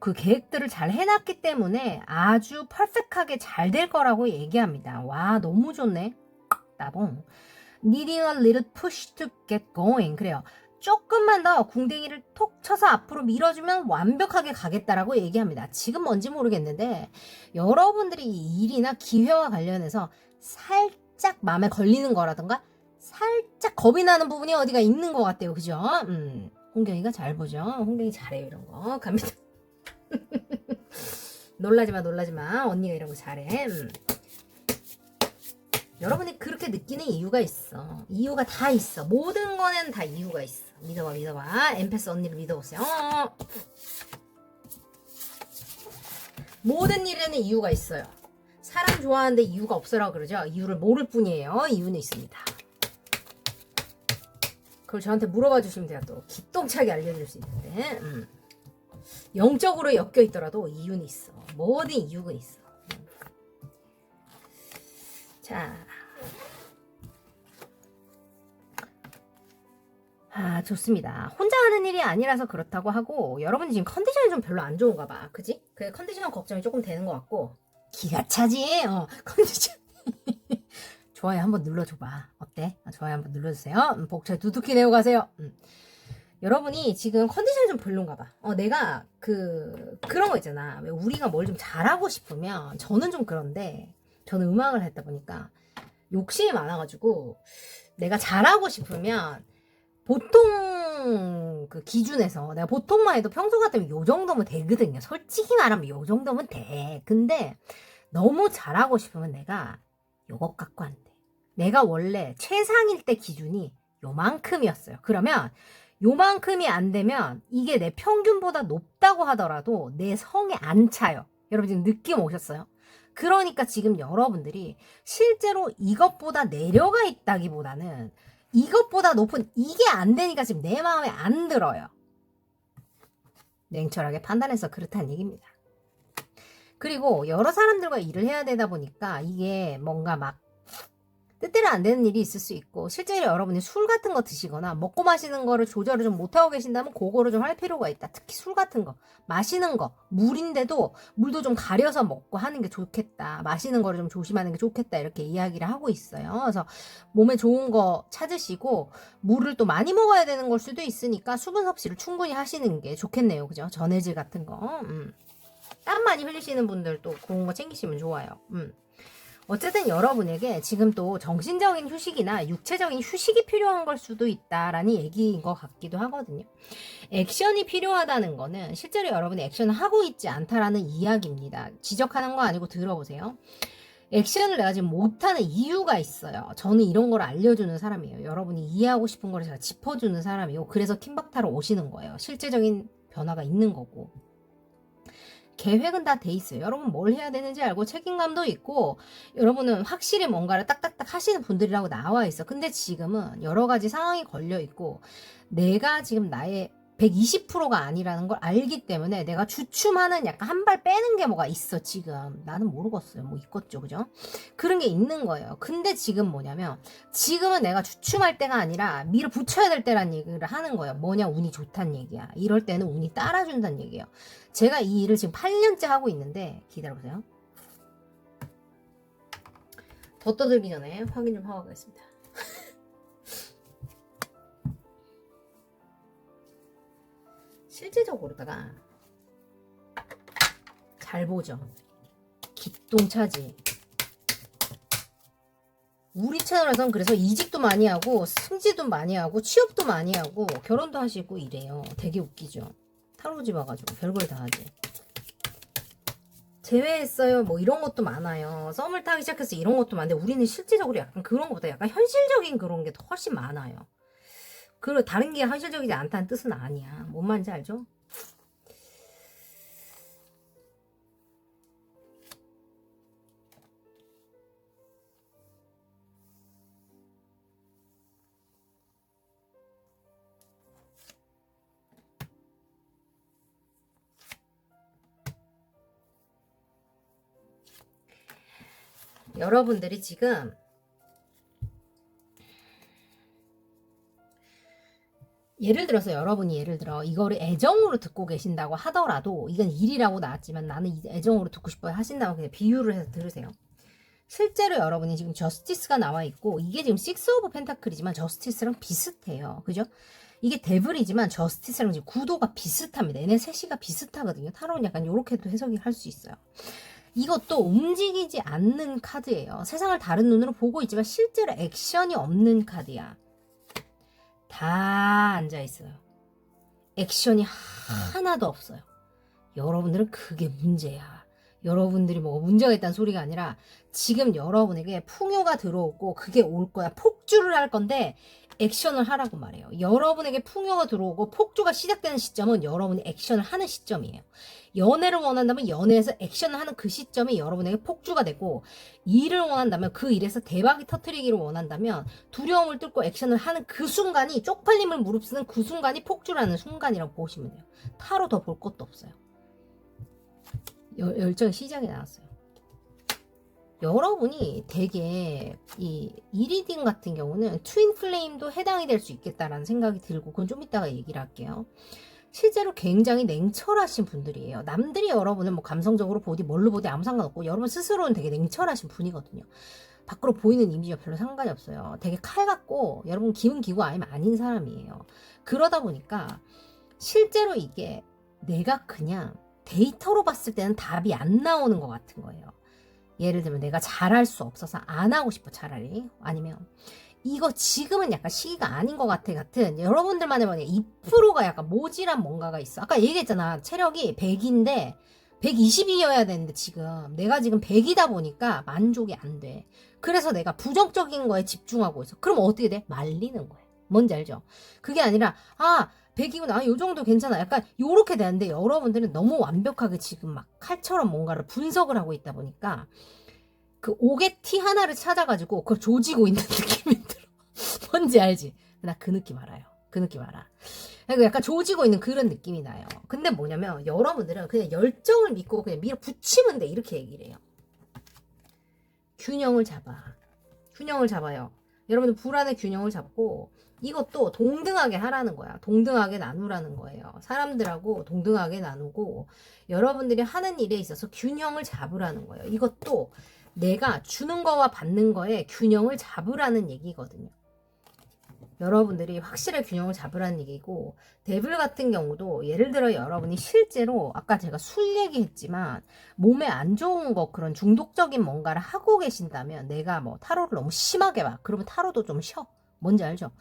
그 계획들을 잘 해놨기 때문에 아주 퍼펙트하게 잘 될 거라고 얘기합니다. 와, 너무 좋네. 따봉. Needing a little push to get going. 그래요. 조금만 더 궁뎅이를 톡 쳐서 앞으로 밀어주면 완벽하게 가겠다라고 얘기합니다. 지금 뭔지 모르겠는데 여러분들이 이 일이나 기회와 관련해서 살짝 마음에 걸리는 거라든가 살짝 겁이 나는 부분이 어디가 있는 것 같아요. 그죠? 홍경이가 잘 보죠. 홍경이 잘해요. 이런 거 갑니다. 놀라지마 언니가 이런 거 잘해. 여러분이 그렇게 느끼는 이유가 있어. 이유가 다 있어. 모든 거는 다 이유가 있어. 믿어봐. 엠패스 언니를 믿어보세요. 모든 일에는 이유가 있어요. 사람 좋아하는데 이유가 없어라고 그러죠. 이유를 모를 뿐이에요. 이유는 있습니다. 그걸 저한테 물어봐 주시면 제가 또 기똥차게 알려줄 수 있는데 영적으로 엮여 있더라도 이유는 있어. 모든 이유가 있어. 자, 좋습니다. 혼자 하는 일이 아니라서 그렇다고 하고 여러분이 지금 컨디션이 좀 별로 안 좋은가 봐. 그지? 그 컨디션 걱정이 조금 되는 것 같고 기가 차지? 컨디션 좋아요 한번 눌러줘봐. 어때? 좋아요 한번 눌러주세요. 복채 두둑히 내고 가세요. 여러분이 지금 컨디션이 좀 별론가 봐. 내가 그런 거 있잖아. 왜 우리가 뭘 좀 잘하고 싶으면 저는 좀 그런데 저는 음악을 했다 보니까 욕심이 많아가지고 내가 잘하고 싶으면 보통 그 기준에서 내가 보통만 해도 평소 같으면 요 정도면 되거든요. 솔직히 말하면 요 정도면 돼. 근데 너무 잘하고 싶으면 내가 요것 갖고 안 돼. 내가 원래 최상일 때 기준이 요만큼이었어요. 그러면 요만큼이 안 되면 이게 내 평균보다 높다고 하더라도 내 성에 안 차요. 여러분 지금 느낌 오셨어요? 그러니까 지금 여러분들이 실제로 이것보다 내려가 있다기보다는 이것보다 높은 이게 안 되니까 지금 내 마음에 안 들어요. 냉철하게 판단해서 그렇다는 얘기입니다. 그리고 여러 사람들과 일을 해야 되다 보니까 이게 뭔가 막 뜻대로 안 되는 일이 있을 수 있고 실제로 여러분이 술 같은 거 드시거나 먹고 마시는 거를 조절을 좀 못하고 계신다면 그거를 좀 할 필요가 있다. 특히 술 같은 거 마시는 거 물인데도 물도 좀 가려서 먹고 하는 게 좋겠다. 마시는 거를 좀 조심하는 게 좋겠다. 이렇게 이야기를 하고 있어요. 그래서 몸에 좋은 거 찾으시고 물을 또 많이 먹어야 되는 걸 수도 있으니까 수분 섭취를 충분히 하시는 게 좋겠네요. 그죠? 전해질 같은 거 땀 많이 흘리시는 분들도 그런 거 챙기시면 좋아요. 어쨌든 여러분에게 지금 또 정신적인 휴식이나 육체적인 휴식이 필요한 걸 수도 있다라는 얘기인 것 같기도 하거든요. 액션이 필요하다는 거는 실제로 여러분이 액션을 하고 있지 않다라는 이야기입니다. 지적하는 거 아니고 들어보세요. 액션을 내가 지금 못하는 이유가 있어요. 저는 이런 걸 알려주는 사람이에요. 여러분이 이해하고 싶은 걸 제가 짚어주는 사람이고 그래서 킴박타로 오시는 거예요. 실제적인 변화가 있는 거고. 계획은 다 돼 있어요. 여러분 뭘 해야 되는지 알고 책임감도 있고 여러분은 확실히 뭔가를 딱딱딱 하시는 분들이라고 나와 있어. 근데 지금은 여러 가지 상황이 걸려 있고 내가 지금 나의 120%가 아니라는 걸 알기 때문에 내가 주춤하는 약간 한 발 빼는 게 뭐가 있어. 지금 나는 모르겠어요. 뭐 있겠죠. 그죠? 그런 게 있는 거예요. 근데 지금 뭐냐면 지금은 내가 주춤할 때가 아니라 밀어붙여야 될 때란 얘기를 하는 거예요. 뭐냐 운이 좋다는 얘기야. 이럴 때는 운이 따라준다는 얘기예요. 제가 이 일을 지금 8년째 하고 있는데 기다려보세요. 더 떠들기 전에 확인 좀 하고 가겠습니다. 실제적으로다가 잘 보죠. 기똥차지. 우리 채널에서는 그래서 이직도 많이 하고 승지도 많이 하고 취업도 많이 하고 결혼도 하시고 이래요. 되게 웃기죠. 타로지 봐가지고 별걸 다 하지. 제외했어요. 뭐 이런 것도 많아요. 썸을 타기 시작해서 이런 것도 많은데 우리는 실제적으로 약간 그런 것보다 약간 현실적인 그런 게 더 훨씬 많아요. 그리고 다른 게 현실적이지 않다는 뜻은 아니야. 뭔 말인지 알죠? 여러분들이 지금 예를 들어서 여러분이 이거를 애정으로 듣고 계신다고 하더라도 이건 일이라고 나왔지만 나는 애정으로 듣고 싶어요 하신다면 그냥 비유를 해서 들으세요. 실제로 여러분이 지금 저스티스가 나와 있고 이게 지금 6 오브 펜타클이지만 저스티스랑 비슷해요. 그죠? 이게 데블이지만 저스티스랑 지금 구도가 비슷합니다. 얘네 셋이가 비슷하거든요. 타로는 약간 요렇게도 해석이 할 수 있어요. 이것도 움직이지 않는 카드예요. 세상을 다른 눈으로 보고 있지만 실제로 액션이 없는 카드야. 다 앉아있어요. 액션이 하나도 없어요. 여러분들은 그게 문제야. 여러분들이 뭐 문제가 있다는 소리가 아니라 지금 여러분에게 풍요가 들어오고 그게 올 거야. 폭주를 할 건데 액션을 하라고 말해요. 여러분에게 풍요가 들어오고 폭주가 시작되는 시점은 여러분이 액션을 하는 시점이에요. 연애를 원한다면 연애에서 액션을 하는 그 시점이 여러분에게 폭주가 되고, 일을 원한다면 그 일에서 대박이 터뜨리기를 원한다면 두려움을 뚫고 액션을 하는 그 순간이, 쪽팔림을 무릅쓰는 그 순간이 폭주라는 순간이라고 보시면 돼요. 타로 더 볼 것도 없어요. 열정이 시작이 나왔어요. 여러분이 되게 이 리딩 같은 경우는 트윈 플레임도 해당이 될 수 있겠다라는 생각이 들고, 그건 좀 이따가 얘기를 할게요. 실제로 굉장히 냉철하신 분들이에요. 남들이 여러분을 뭐 감성적으로 보디 뭘로 보디 아무 상관없고 여러분 스스로는 되게 냉철하신 분이거든요. 밖으로 보이는 이미지가 별로 상관이 없어요. 되게 칼 같고 여러분 기운 기고 아니면 아닌 사람이에요. 그러다 보니까 실제로 이게 내가 그냥 데이터로 봤을 때는 답이 안 나오는 것 같은 거예요. 예를 들면 내가 잘할 수 없어서 안 하고 싶어 차라리, 아니면 이거 지금은 약간 시기가 아닌 것 같아 같은 여러분들만의 만약 2%가 약간 모질한 뭔가가 있어. 아까 얘기했잖아. 체력이 100인데 120이어야 되는데 지금 내가 지금 100이다 보니까 만족이 안 돼. 그래서 내가 부정적인 거에 집중하고 있어. 그럼 어떻게 돼? 말리는 거야. 뭔지 알죠? 그게 아니라 100이구나. 요 정도 괜찮아. 약간 요렇게 되는데 여러분들은 너무 완벽하게 지금 막 칼처럼 뭔가를 분석을 하고 있다 보니까 그 오게티 하나를 찾아가지고 그걸 조지고 있는 느낌이 들어. 뭔지 알지? 나 그 느낌 알아요. 그 느낌 알아. 약간 조지고 있는 그런 느낌이 나요. 근데 뭐냐면 여러분들은 그냥 열정을 믿고 그냥 밀어붙이면 돼. 이렇게 얘기를 해요. 균형을 잡아. 균형을 잡아요. 여러분들 불안의 균형을 잡고 이것도 동등하게 하라는 거야. 동등하게 나누라는 거예요. 사람들하고 동등하게 나누고 여러분들이 하는 일에 있어서 균형을 잡으라는 거예요. 이것도 내가 주는 거와 받는 거에 균형을 잡으라는 얘기거든요. 여러분들이 확실히 균형을 잡으라는 얘기고, 데블 같은 경우도 예를 들어 여러분이 실제로 아까 제가 술 얘기했지만 몸에 안 좋은 거, 그런 중독적인 뭔가를 하고 계신다면, 내가 뭐 타로를 너무 심하게 봐. 그러면 타로도 좀 쉬어. 뭔지 알죠?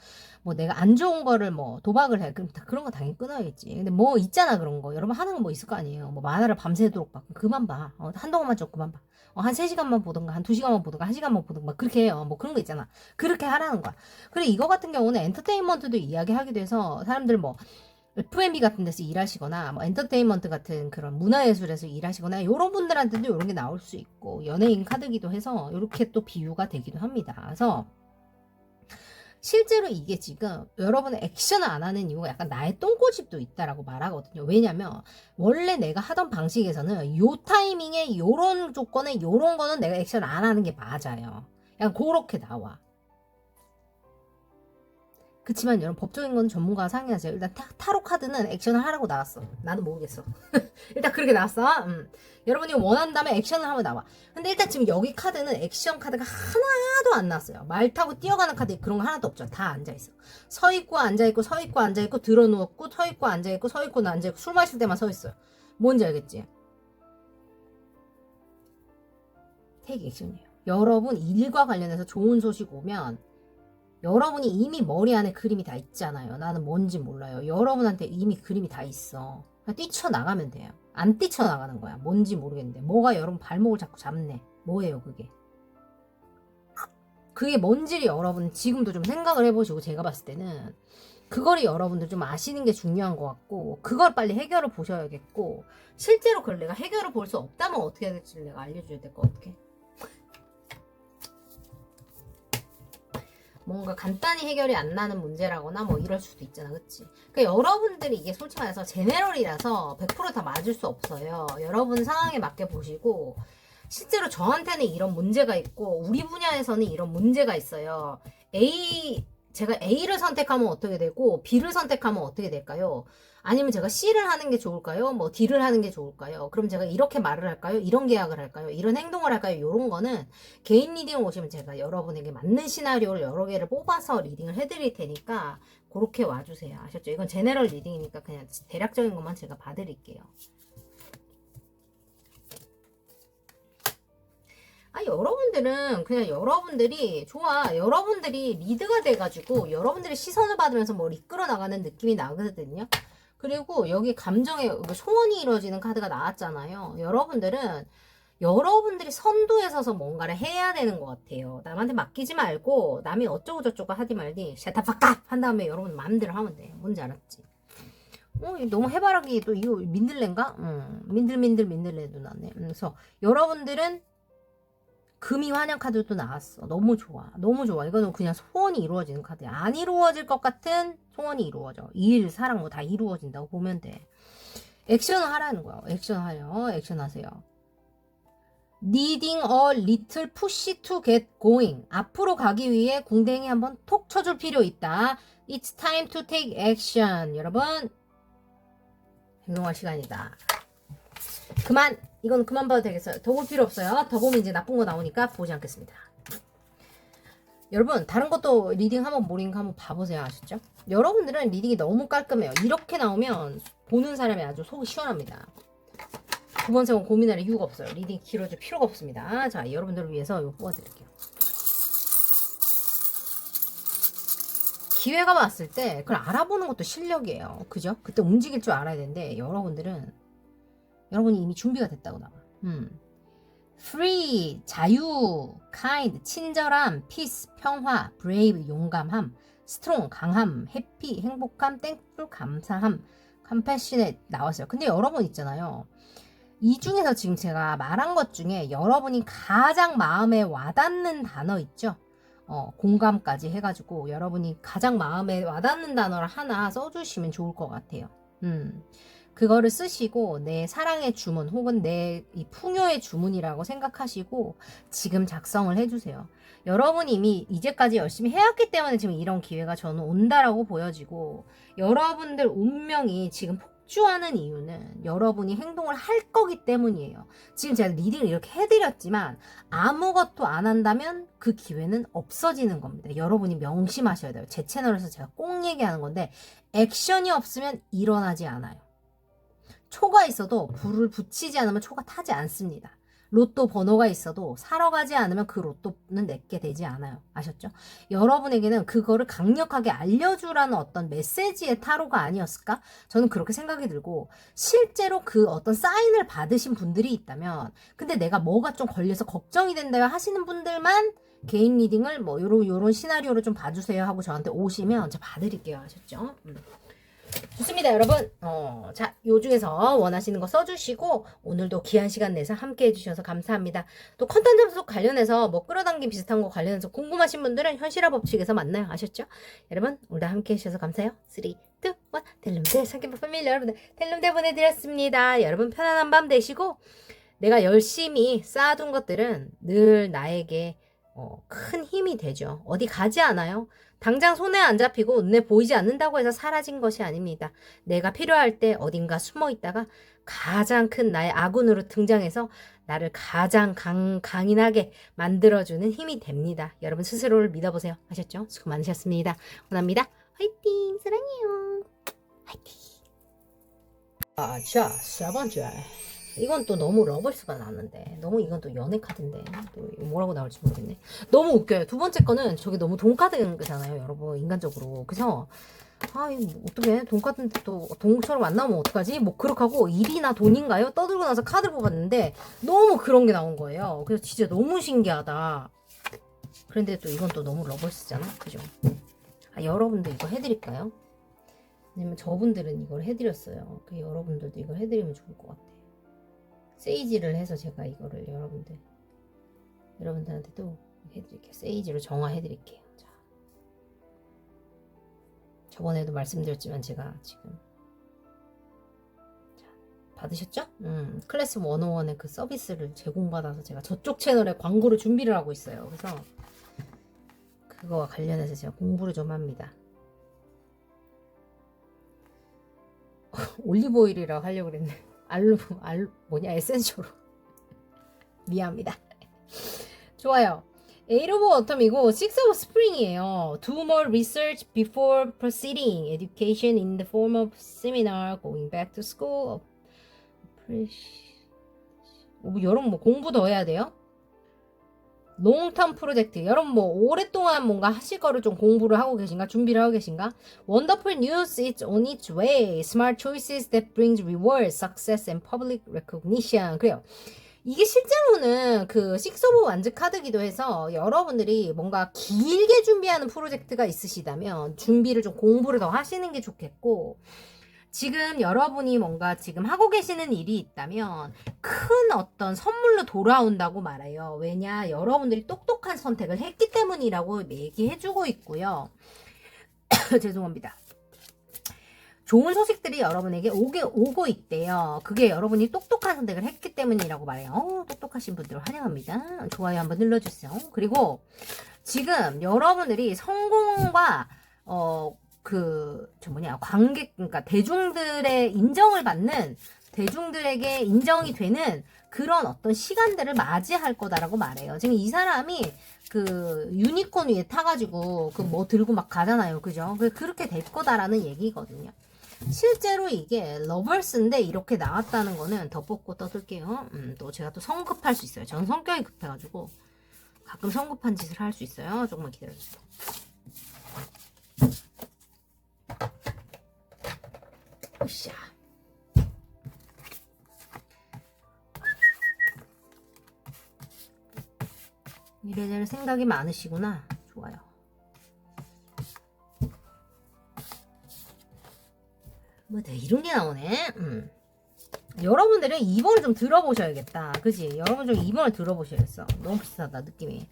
뭐 내가 안 좋은 거를 뭐 도박을 해. 그럼 그런 거 당연히 끊어야겠지. 근데 뭐 있잖아 그런 거. 여러분 하는 거 뭐 있을 거 아니에요. 뭐 만화를 밤새도록 봐. 그만 봐. 한동안만 좀 그만 봐. 한 3시간만 보던가 한 2시간만 보던가 1시간만 보던가 그렇게 해요. 뭐 그런 거 있잖아. 그렇게 하라는 거야. 그리고 이거 같은 경우는 엔터테인먼트도 이야기하기도 해서 사람들 뭐 F&B 같은 데서 일하시거나 뭐 엔터테인먼트 같은 그런 문화예술에서 일하시거나 이런 분들한테도 이런 게 나올 수 있고, 연예인 카드기도 해서 이렇게 또 비유가 되기도 합니다. 그래서 실제로 이게 지금 여러분의 액션을 안 하는 이유가 약간 나의 똥꼬집도 있다라고 말하거든요. 왜냐면 원래 내가 하던 방식에서는 요 타이밍에 요런 조건에 요런 거는 내가 액션을 안 하는 게 맞아요. 약간 그렇게 나와. 그치만 여러분 법적인 건 전문가와 상의하세요. 일단 타로 카드는 액션을 하라고 나왔어. 나는 모르겠어. 일단 그렇게 나왔어. 여러분이 원한다면 액션을 하면 나와. 근데 일단 지금 여기 카드는 액션 카드가 하나도 안 나왔어요. 말 타고 뛰어가는 카드 그런 거 하나도 없죠. 다 앉아있어. 서있고 앉아있고 서있고 앉아있고 들어누웠고 서있고 앉아있고 서있고 앉아있고 술 마실 때만 서있어요. 뭔지 알겠지? 테이크 액션이에요. 여러분 일과 관련해서 좋은 소식 오면 여러분이 이미 머리 안에 그림이 다 있잖아요. 나는 뭔지 몰라요. 여러분한테 이미 그림이 다 있어. 그냥 뛰쳐나가면 돼요. 안 뛰쳐나가는 거야. 뭔지 모르겠는데 뭐가 여러분 발목을 자꾸 잡네. 뭐예요 그게? 그게 뭔지를 여러분 지금도 좀 생각을 해보시고, 제가 봤을 때는 그거를 여러분들 좀 아시는 게 중요한 것 같고, 그걸 빨리 해결을 보셔야겠고, 실제로 그걸 내가 해결을 볼 수 없다면 어떻게 해야 될지 내가 알려줘야 될 것 같아. 뭔가 간단히 해결이 안 나는 문제라거나 뭐 이럴 수도 있잖아. 그치? 그러니까 여러분들이 이게 솔직히 말해서 제네럴이라서 100% 다 맞을 수 없어요. 여러분 상황에 맞게 보시고, 실제로 저한테는 이런 문제가 있고 우리 분야에서는 이런 문제가 있어요. 제가 A를 선택하면 어떻게 되고 B를 선택하면 어떻게 될까요? 아니면 제가 C를 하는 게 좋을까요? 뭐 D를 하는 게 좋을까요? 그럼 제가 이렇게 말을 할까요? 이런 계약을 할까요? 이런 행동을 할까요? 이런 거는 개인 리딩 오시면 제가 여러분에게 맞는 시나리오를 여러 개를 뽑아서 리딩을 해드릴 테니까 그렇게 와주세요. 아셨죠? 이건 제네럴 리딩이니까 그냥 대략적인 것만 제가 봐드릴게요. 여러분들은 그냥 여러분들이 좋아. 여러분들이 리드가 돼가지고 여러분들이 시선을 받으면서 뭘 이끌어 나가는 느낌이 나거든요. 그리고 여기 감정의 소원이 이루어지는 카드가 나왔잖아요. 여러분들이 선두에 서서 뭔가를 해야 되는 것 같아요. 남한테 맡기지 말고 남이 어쩌고 저쩌고 하지 말디 샤타파깝 한 다음에 여러분 마음대로 하면 돼. 뭔지 알았지? 너무 해바라기 또 이거 민들레인가? 민들레도 나네. 그래서 여러분들은 금이 환영 카드도 나왔어. 너무 좋아. 너무 좋아. 이거는 그냥 소원이 이루어지는 카드야. 안 이루어질 것 같은 소원이 이루어져. 일, 사랑 뭐 다 이루어진다고 보면 돼. 액션을 하라는 거야. 액션 하세요. Needing a little push to get going. 앞으로 가기 위해 궁뎅이 한번 톡 쳐줄 필요 있다. It's time to take action. 여러분, 행동할 시간이다. 이건 그만 봐도 되겠어요. 더 볼 필요 없어요. 더 보면 이제 나쁜 거 나오니까 보지 않겠습니다. 여러분, 다른 것도 리딩 한번 모르니까 한번 봐보세요. 아셨죠? 여러분들은 리딩이 너무 깔끔해요. 이렇게 나오면 보는 사람이 아주 속이 시원합니다. 두 번, 세 번 고민할 이유가 없어요. 리딩 길어질 필요가 없습니다. 자, 여러분들을 위해서 이거 뽑아드릴게요. 기회가 왔을 때 그걸 알아보는 것도 실력이에요. 그죠? 그때 움직일 줄 알아야 되는데 여러분이 이미 준비가 됐다고 나와. free, 자유, kind, 친절함, peace, 평화, brave, 용감함, strong, 강함, happy, 행복함, thankful, 감사함, compassionate 나왔어요. 근데 여러분 있잖아요. 이 중에서 지금 제가 말한 것 중에 여러분이 가장 마음에 와닿는 단어 있죠? 공감까지 해가지고 여러분이 가장 마음에 와닿는 단어를 하나 써주시면 좋을 것 같아요. 그거를 쓰시고 내 사랑의 주문 혹은 내 이 풍요의 주문이라고 생각하시고 지금 작성을 해주세요. 여러분이 이미 이제까지 열심히 해왔기 때문에 지금 이런 기회가 저는 온다라고 보여지고 여러분들 운명이 지금 폭주하는 이유는 여러분이 행동을 할 거기 때문이에요. 지금 제가 리딩을 이렇게 해드렸지만 아무것도 안 한다면 그 기회는 없어지는 겁니다. 여러분이 명심하셔야 돼요. 제 채널에서 제가 꼭 얘기하는 건데 액션이 없으면 일어나지 않아요. 초가 있어도 불을 붙이지 않으면 초가 타지 않습니다. 로또 번호가 있어도 사러 가지 않으면 그 로또는 내게 되지 않아요. 아셨죠? 여러분에게는 그거를 강력하게 알려주라는 어떤 메시지의 타로가 아니었을까? 저는 그렇게 생각이 들고 실제로 그 어떤 사인을 받으신 분들이 있다면 근데 내가 뭐가 좀 걸려서 걱정이 된다요 하시는 분들만 개인 리딩을 뭐 요런 시나리오를 좀 봐주세요 하고 저한테 오시면 제가 봐드릴게요. 아셨죠? 좋습니다, 여러분. 자, 요 중에서 원하시는 거 써주시고 오늘도 귀한 시간 내서 함께 해주셔서 감사합니다. 또 컨텐츠 접속 관련해서 뭐 끌어당김 비슷한 거 관련해서 궁금하신 분들은 현실화 법칙에서 만나요. 아셨죠? 여러분, 오늘도 함께 해주셔서 감사해요. 3, 2, 1 델름들 상기법 패밀리 여러분들 델름들 보내드렸습니다. 여러분 편안한 밤 되시고 내가 열심히 쌓아둔 것들은 늘 나에게 큰 힘이 되죠. 어디 가지 않아요. 당장 손에 안 잡히고 눈에 보이지 않는다고 해서 사라진 것이 아닙니다. 내가 필요할 때 어딘가 숨어 있다가 가장 큰 나의 아군으로 등장해서 나를 가장 강인하게 만들어주는 힘이 됩니다. 여러분 스스로를 믿어보세요. 아셨죠? 수고 많으셨습니다. 원합니다. 화이팅! 사랑해요. 화이팅! 자, 4번째. 이건 또 너무 러블스가 나왔는데 이건 또 연애 카드인데 또 뭐라고 나올지 모르겠네. 너무 웃겨요. 두 번째 거는 저게 너무 돈 카드잖아요, 여러분. 인간적으로. 그래서 이거 어떡해. 돈 카드인데 또 동처럼 안 나오면 어떡하지? 뭐 그렇게 하고 일이나 돈인가요? 떠들고 나서 카드를 뽑았는데 너무 그런 게 나온 거예요. 그래서 진짜 너무 신기하다. 그런데 또 이건 또 너무 러블스잖아. 그죠? 여러분들 이거 해드릴까요? 왜냐면 저분들은 이걸 해드렸어요. 여러분들도 이걸 해드리면 좋을 것 같아. 세이지를 해서 제가 이거를 여러분들한테도 해드릴게요. 세이지로 정화해드릴게요. 자, 저번에도 말씀드렸지만 제가 지금 받으셨죠? 클래스 101의 그 서비스를 제공받아서 제가 저쪽 채널에 광고를 준비를 하고 있어요. 그래서 그거와 관련해서 제가 공부를 좀 합니다. 올리브오일이라고 하려고 그랬네. 에센셜로. 미안합니다. 좋아요. 8 of autumn이고 6 of spring이에요. Do more research before proceeding. Education in the form of seminar, going back to school. 여러분 뭐 공부 더 해야 돼요? 롱텀 프로젝트. 여러분 뭐 오랫동안 뭔가 하실 거를 좀 공부를 하고 계신가? 준비를 하고 계신가? Wonderful news is on its way. Smart choices that brings reward, success and public recognition. 그래요. 이게 실제로는 그 식소보 완즈 카드기도 해서 여러분들이 뭔가 길게 준비하는 프로젝트가 있으시다면 준비를 좀 공부를 더 하시는 게 좋겠고, 지금 여러분이 뭔가 지금 하고 계시는 일이 있다면 큰 어떤 선물로 돌아온다고 말해요. 왜냐? 여러분들이 똑똑한 선택을 했기 때문이라고 얘기해주고 있고요. 죄송합니다. 좋은 소식들이 여러분에게 오고 있대요. 그게 여러분이 똑똑한 선택을 했기 때문이라고 말해요. 똑똑하신 분들 환영합니다. 좋아요 한번 눌러주세요. 그리고 지금 여러분들이 성공과 관객, 그러니까 대중들의 인정을 받는, 대중들에게 인정이 되는 그런 어떤 시간들을 맞이할 거다라고 말해요. 지금 이 사람이 그 유니콘 위에 타가지고 그 뭐 들고 막 가잖아요. 그죠? 그렇게 될 거다라는 얘기거든요. 실제로 이게 러버스인데 이렇게 나왔다는 거는 더 뽑고 떠들게요. 또 제가 또 성급할 수 있어요. 전 성격이 급해가지고 가끔 성급한 짓을 할 수 있어요. 조금만 기다려주세요. 으쌰. 이래저래 생각이 많으시구나. 좋아요. 뭐 이런 게 나오네. 여러분들은 2번을 좀 들어보셔야겠다. 그지? 여러분 좀 2번을 들어보셔야겠어. 너무 비슷하다 느낌이.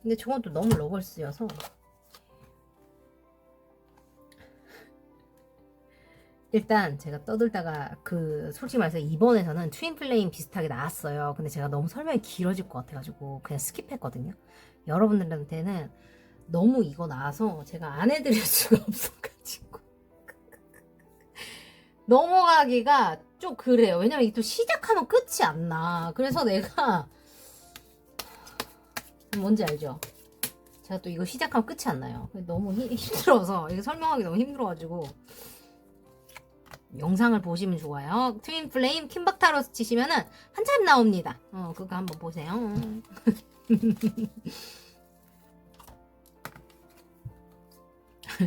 근데 저건 또 너무 러벌스여서 일단 제가 떠들다가 솔직히 말해서 2번에서는 트윈 플레임 비슷하게 나왔어요. 근데 제가 너무 설명이 길어질 것 같아가지고 그냥 스킵했거든요. 여러분들한테는 너무 이거 나와서 제가 안 해드릴 수가 없어가지고 넘어가기가 좀 그래요. 왜냐면 이게 또 시작하면 끝이 안 나. 그래서 내가 뭔지 알죠? 제가 또 이거 시작하면 끝이 안 나요. 너무 힘들어서 이거 설명하기 너무 힘들어가지고 영상을 보시면 좋아요. 트윈 플레임 킴박타로스 치시면은 한참 나옵니다. 그거 한번 보세요.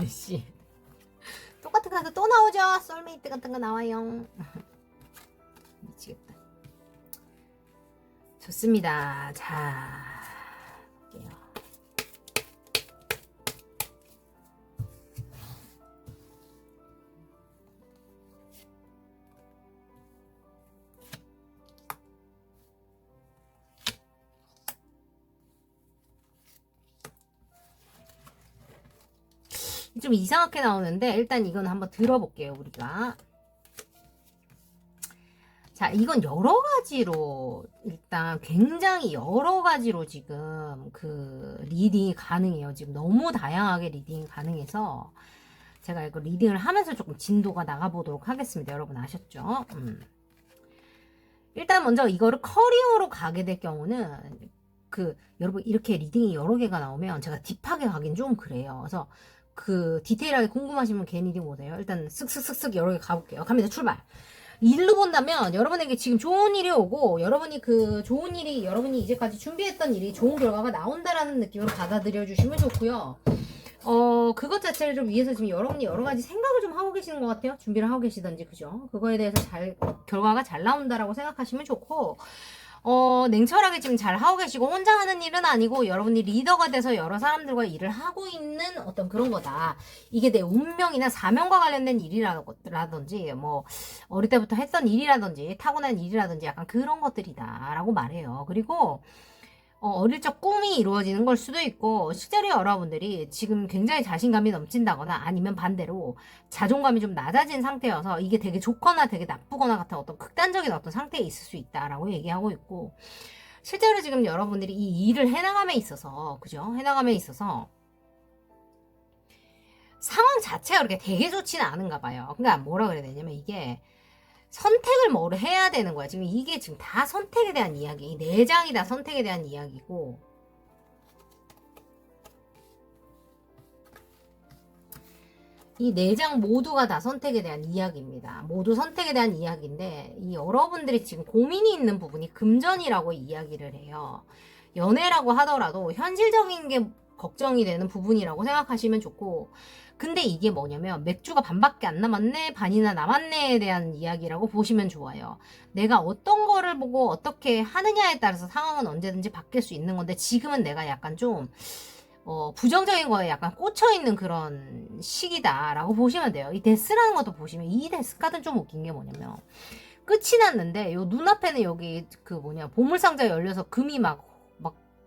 아씨 똑같은 카드 또 나오죠. 솔메이트 같은 거 나와요. 미치겠다. 좋습니다. 자, 볼게요. 좀 이상하게 나오는데 일단 이건 한번 들어볼게요. 우리가 자, 이건 여러 가지로 일단 굉장히 여러 가지로 지금 그 리딩이 가능해요. 지금 너무 다양하게 리딩이 가능해서 제가 이거 리딩을 하면서 조금 진도가 나가보도록 하겠습니다. 여러분 아셨죠? 일단 먼저 이거를 커리어로 가게 될 경우는 여러분 이렇게 리딩이 여러 개가 나오면 제가 딥하게 가긴 좀 그래요. 그래서 디테일하게 궁금하시면 괜히 리딩 못해요. 일단 쓱쓱쓱쓱 여러 개 가볼게요. 갑니다. 출발. 일로 본다면 여러분에게 지금 좋은 일이 오고 여러분이 좋은 일이 여러분이 이제까지 준비했던 일이 좋은 결과가 나온다라는 느낌으로 받아들여 주시면 좋고요. 그것 자체를 위해서 지금 여러분이 여러 가지 생각을 좀 하고 계시는 것 같아요. 준비를 하고 계시던지 그죠? 그거에 대해서 결과가 잘 나온다라고 생각하시면 좋고 냉철하게 지금 잘 하고 계시고 혼자 하는 일은 아니고 여러분이 리더가 돼서 여러 사람들과 일을 하고 있는 어떤 그런 거다. 이게 내 운명이나 사명과 관련된 일이라든지 뭐 어릴 때부터 했던 일이라든지 타고난 일이라든지 약간 그런 것들이다 라고 말해요. 그리고 어릴 적 꿈이 이루어지는 걸 수도 있고 실제로 여러분들이 지금 굉장히 자신감이 넘친다거나 아니면 반대로 자존감이 좀 낮아진 상태여서 이게 되게 좋거나 되게 나쁘거나 같은 어떤 극단적인 어떤 상태에 있을 수 있다라고 얘기하고 있고 실제로 지금 여러분들이 이 일을 해나감에 있어서 그죠? 해나감에 있어서 상황 자체가 그렇게 되게 좋지는 않은가 봐요. 그러니까 뭐라 그래야 되냐면 이게 선택을 뭐를 해야 되는 거야. 지금 이게 지금 다 선택에 대한 이야기. 이 내장이 다 선택에 대한 이야기고, 이 내장 모두가 다 선택에 대한 이야기입니다. 모두 선택에 대한 이야기인데, 이 여러분들이 지금 고민이 있는 부분이 금전이라고 이야기를 해요. 연애라고 하더라도 현실적인 게 걱정이 되는 부분이라고 생각하시면 좋고, 근데 이게 뭐냐면 맥주가 반밖에 안 남았네, 반이나 남았네에 대한 이야기라고 보시면 좋아요. 내가 어떤 거를 보고 어떻게 하느냐에 따라서 상황은 언제든지 바뀔 수 있는 건데, 지금은 내가 약간 좀 부정적인 거에 약간 꽂혀있는 그런 시기다라고 보시면 돼요. 이 데스라는 것도 보시면, 이 데스 카드는 좀 웃긴 게 뭐냐면, 끝이 났는데 요 눈앞에는 여기 그 뭐냐 보물상자 열려서 금이 막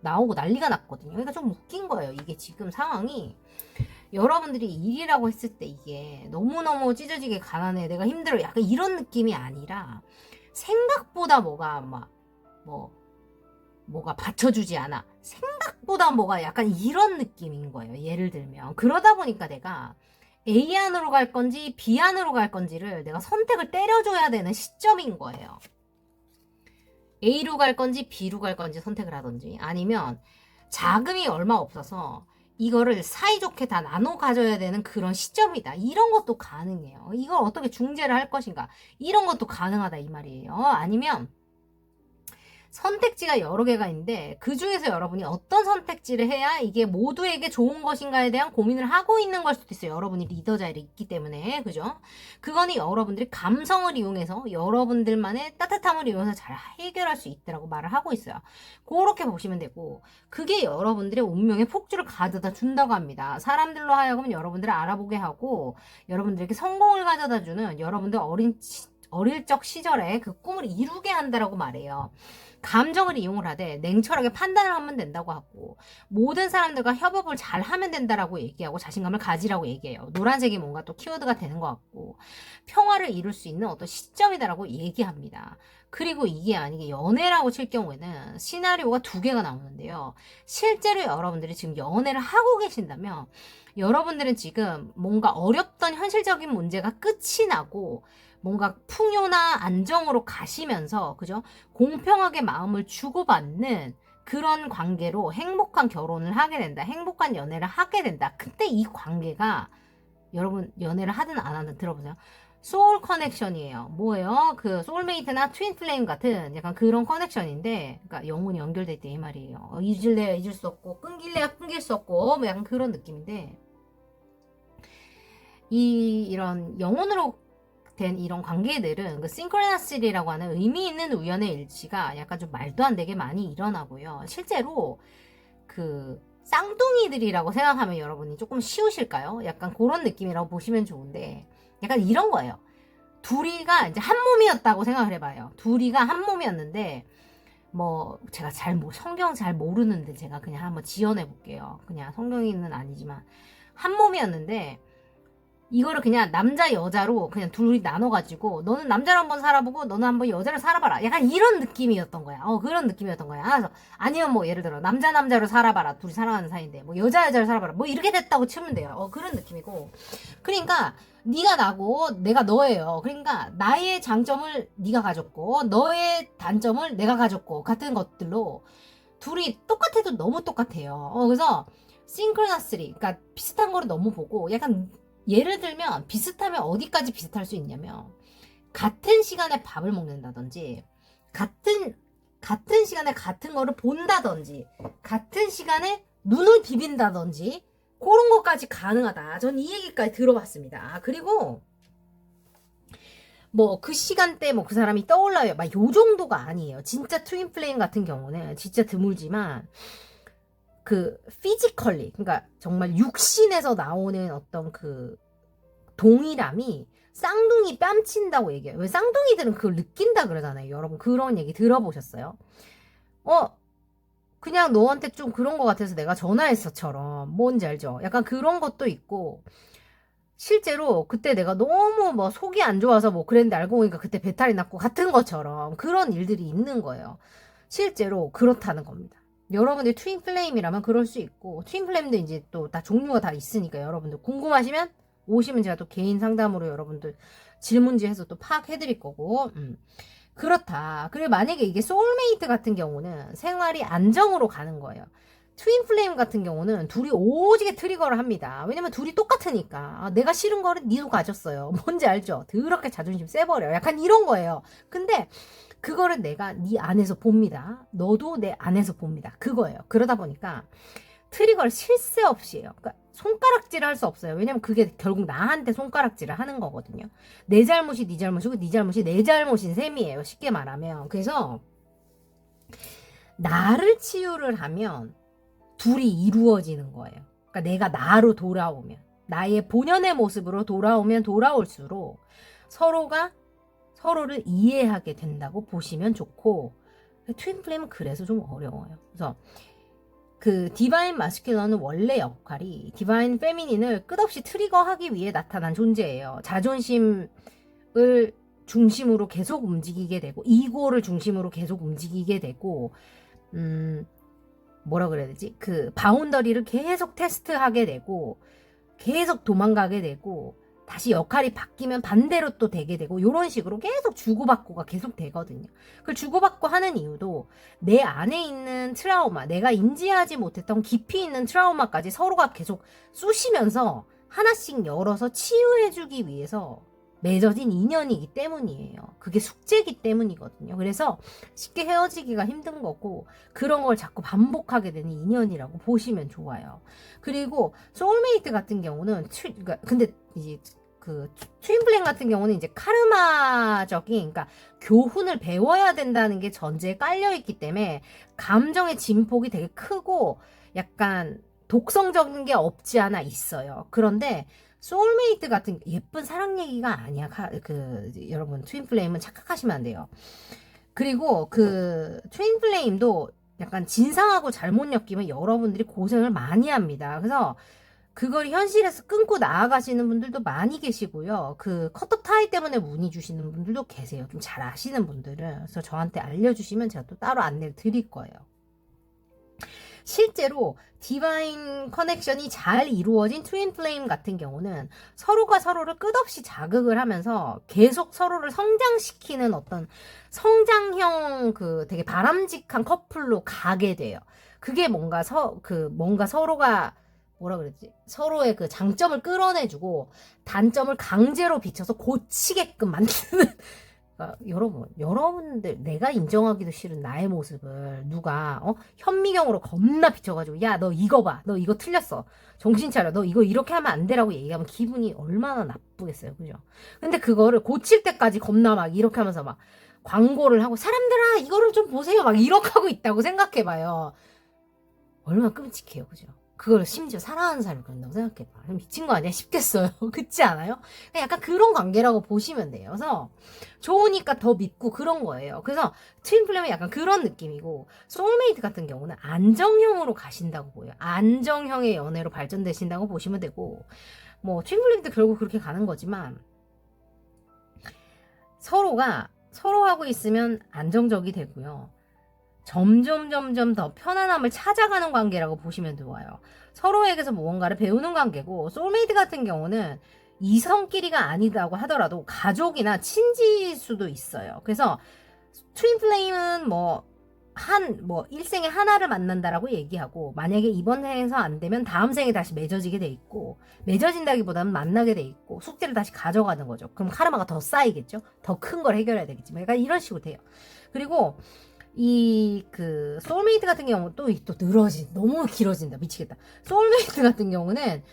나오고 난리가 났거든요. 그러니까 좀 웃긴 거예요. 이게 지금 상황이 여러분들이 일이라고 했을 때 이게 너무너무 찢어지게 가난해, 내가 힘들어, 약간 이런 느낌이 아니라 생각보다 뭐가 받쳐주지 않아, 생각보다 뭐가 약간 이런 느낌인 거예요. 예를 들면 그러다 보니까 내가 A 안으로 갈 건지 B 안으로 갈 건지를 내가 선택을 때려줘야 되는 시점인 거예요. A로 갈 건지 B로 갈 건지 선택을 하든지, 아니면 자금이 얼마 없어서 이거를 사이좋게 다 나눠 가져야 되는 그런 시점이다. 이런 것도 가능해요. 이걸 어떻게 중재를 할 것인가, 이런 것도 가능하다 이 말이에요. 아니면 선택지가 여러 개가 있는데 그 중에서 여러분이 어떤 선택지를 해야 이게 모두에게 좋은 것인가에 대한 고민을 하고 있는 걸 수도 있어요. 여러분이 리더 자리에 있기 때문에. 그죠? 그거는 여러분들이 감성을 이용해서, 여러분들만의 따뜻함을 이용해서 잘 해결할 수 있다라고 말을 하고 있어요. 그렇게 보시면 되고, 그게 여러분들의 운명의 폭주를 가져다 준다고 합니다. 사람들로 하여금 여러분들을 알아보게 하고 여러분들에게 성공을 가져다 주는, 여러분들 어릴 적 시절에 그 꿈을 이루게 한다라고 말해요. 감정을 이용을 하되 냉철하게 판단을 하면 된다고 하고, 모든 사람들과 협업을 잘 하면 된다라고 얘기하고 자신감을 가지라고 얘기해요. 노란색이 뭔가 또 키워드가 되는 것 같고, 평화를 이룰 수 있는 어떤 시점이다라고 얘기합니다. 그리고 이게 아니게 연애라고 칠 경우에는 시나리오가 두 개가 나오는데요. 실제로 여러분들이 지금 연애를 하고 계신다면 여러분들은 지금 뭔가 어렵던 현실적인 문제가 끝이 나고 뭔가 풍요나 안정으로 가시면서, 그죠? 공평하게 마음을 주고받는 그런 관계로 행복한 결혼을 하게 된다. 행복한 연애를 하게 된다. 그때 이 관계가, 여러분 연애를 하든 안 하든 들어보세요. 소울 커넥션이에요. 뭐예요? 그 소울메이트나 트윈 플레임 같은 약간 그런 커넥션인데, 그러니까 영혼이 연결돼 있다 이 말이에요. 잊을래야 잊을 수 없고 끊길래야 끊길 수 없고, 뭐 약간 그런 느낌인데, 이런 영혼으로 된 이런 관계들은 그 싱크로나시리라고 하는 의미 있는 우연의 일치가 약간 좀 말도 안 되게 많이 일어나고요. 실제로 그 쌍둥이들이라고 생각하면 여러분이 조금 쉬우실까요? 약간 그런 느낌이라고 보시면 좋은데, 약간 이런 거예요. 둘이가 이제 한 몸이었다고 생각을 해봐요. 둘이가 한 몸이었는데, 뭐 제가 성경 잘 모르는데 제가 그냥 한번 지어내 볼게요. 그냥 성경이는 아니지만 한 몸이었는데, 이거를 그냥 남자 여자로 그냥 둘이 나눠가지고, 너는 남자로 한번 살아보고 너는 한번 여자로 살아봐라, 약간 이런 느낌이었던 거야. 그런 느낌이었던 거야. 그래서 아니면 뭐 예를 들어 남자로 살아봐라, 둘이 사랑하는 사이인데, 뭐 여자로 살아봐라, 뭐 이렇게 됐다고 치면 돼요. 그런 느낌이고, 그러니까 네가 나고 내가 너예요. 그러니까 나의 장점을 네가 가졌고 너의 단점을 내가 가졌고, 같은 것들로 둘이 똑같아도 너무 똑같아요. 그래서 싱크로나스리, 그러니까 비슷한 거를 너무 보고, 약간 예를 들면 비슷하면 어디까지 비슷할 수 있냐면, 같은 시간에 밥을 먹는다든지, 같은 시간에 같은 거를 본다든지, 같은 시간에 눈을 비빈다든지, 그런 것까지 가능하다. 전 이 얘기까지 들어봤습니다. 그리고 뭐 그 시간대 뭐 그 사람이 떠올라요, 막 요 정도가 아니에요. 진짜 트윈 플레임 같은 경우는 진짜 드물지만, 그 피지컬리, 그러니까 정말 육신에서 나오는 어떤 그 동일함이 쌍둥이 뺨친다고 얘기해요. 왜 쌍둥이들은 그걸 느낀다 그러잖아요. 여러분 그런 얘기 들어보셨어요? 그냥 너한테 좀 그런 거 같아서 내가 전화했어처럼, 뭔지 알죠? 약간 그런 것도 있고, 실제로 그때 내가 너무 뭐 속이 안 좋아서 뭐 그랬는데 알고 보니까 그때 배탈이 났고, 같은 것처럼 그런 일들이 있는 거예요. 실제로 그렇다는 겁니다. 여러분들 트윈 플레임이라면 그럴 수 있고, 트윈 플레임도 이제 또 다 종류가 다 있으니까, 여러분들 궁금하시면 오시면 제가 또 개인 상담으로 여러분들 질문지 해서 또 파악해드릴 거고. 그렇다. 그리고 만약에 이게 소울메이트 같은 경우는 생활이 안정으로 가는 거예요. 트윈플레임 같은 경우는 둘이 오지게 트리거를 합니다. 왜냐면 둘이 똑같으니까. 아, 내가 싫은 거를 니도 가졌어요. 뭔지 알죠? 더럽게 자존심 세버려. 약간 이런 거예요. 근데 그거를 내가 네 안에서 봅니다. 너도 내 안에서 봅니다. 그거예요. 그러다 보니까 트리거를 쉴 새 없이 해요. 그러니까 손가락질을 할 수 없어요. 왜냐면 그게 결국 나한테 손가락질을 하는 거거든요. 내 잘못이 네 잘못이고 네 잘못이 내 잘못인 셈이에요. 쉽게 말하면. 그래서 나를 치유를 하면 둘이 이루어지는 거예요. 그러니까 내가 나로 돌아오면, 나의 본연의 모습으로 돌아오면 돌아올수록 서로가 서로를 이해하게 된다고 보시면 좋고, 트윈플레임은 그래서 좀 어려워요. 그래서 그 디바인 마스큘런은 원래 역할이 디바인 페미닌을 끝없이 트리거하기 위해 나타난 존재예요. 자존심을 중심으로 계속 움직이게 되고, 이고를 중심으로 계속 움직이게 되고, 뭐라 그래야 되지? 그 바운더리를 계속 테스트하게 되고, 계속 도망가게 되고, 다시 역할이 바뀌면 반대로 또 되게 되고, 이런 식으로 계속 주고받고가 계속 되거든요. 그걸 주고받고 하는 이유도 내 안에 있는 트라우마, 내가 인지하지 못했던 깊이 있는 트라우마까지 서로가 계속 쑤시면서 하나씩 열어서 치유해주기 위해서 맺어진 인연이기 때문이에요. 그게 숙제이기 때문이거든요. 그래서 쉽게 헤어지기가 힘든 거고, 그런 걸 자꾸 반복하게 되는 인연이라고 보시면 좋아요. 그리고 소울메이트 같은 경우는 그러니까 근데 이제 그 트윈플레임 같은 경우는 이제 카르마적인, 그러니까 교훈을 배워야 된다는 게 전제에 깔려 있기 때문에 감정의 진폭이 되게 크고 약간 독성적인 게 없지 않아 있어요. 그런데 소울메이트 같은 예쁜 사랑 얘기가 아니야. 여러분 트윈플레임은 착각하시면 안 돼요. 그리고 그 트윈플레임도 약간 진상하고 잘못 엮이면 여러분들이 고생을 많이 합니다. 그래서 그걸 현실에서 끊고 나아가시는 분들도 많이 계시고요. 그 컷업 타이 때문에 문의 주시는 분들도 계세요. 좀 잘 아시는 분들은. 그래서 저한테 알려주시면 제가 또 따로 안내를 드릴 거예요. 실제로 디바인 커넥션이 잘 이루어진 트윈플레임 같은 경우는 서로가 서로를 끝없이 자극을 하면서 계속 서로를 성장시키는 어떤 성장형 그 되게 바람직한 커플로 가게 돼요. 그게 뭔가 뭔가 서로가 뭐라 그랬지? 서로의 그 장점을 끌어내주고 단점을 강제로 비춰서 고치게끔 만드는. 그러니까 여러분들 내가 인정하기도 싫은 나의 모습을 누가 현미경으로 겁나 비춰가지고 야 너 이거 봐, 너 이거 틀렸어, 정신 차려, 너 이거 이렇게 하면 안 되라고 얘기하면 기분이 얼마나 나쁘겠어요, 그죠? 근데 그거를 고칠 때까지 겁나 막 이렇게 하면서 막 광고를 하고 사람들아 이거를 좀 보세요 막 이렇게 하고 있다고 생각해봐요. 얼마나 끔찍해요, 그죠? 그걸 심지어 사랑하는 사람이 그런다고 생각해봐. 미친 거 아니야 싶겠어요. 그렇지 않아요? 약간 그런 관계라고 보시면 돼요. 그래서 좋으니까 더 믿고 그런 거예요. 그래서 트윈플레임은 약간 그런 느낌이고, 소울메이트 같은 경우는 안정형으로 가신다고 보여요. 안정형의 연애로 발전되신다고 보시면 되고, 뭐 트윈플레임도 결국 그렇게 가는 거지만 서로하고 있으면 안정적이 되고요. 점점 더 편안함을 찾아가는 관계라고 보시면 좋아요. 서로에게서 무언가를 배우는 관계고, 소울메이트 같은 경우는 이성끼리가 아니다고 하더라도 가족이나 친지일 수도 있어요. 그래서 트윈플레임은 일생에 하나를 만난다라고 얘기하고, 만약에 이번 생에서 안 되면 다음 생에 다시 맺어지게 돼 있고, 맺어진다기보다는 만나게 돼 있고, 숙제를 다시 가져가는 거죠. 그럼 카르마가 더 쌓이겠죠? 더 큰 걸 해결해야 되겠지만, 약간 이런 식으로 돼요. 그리고 소울메이트 같은 경우는 또 너무 길어진다. 미치겠다. 소울메이트 같은 경우는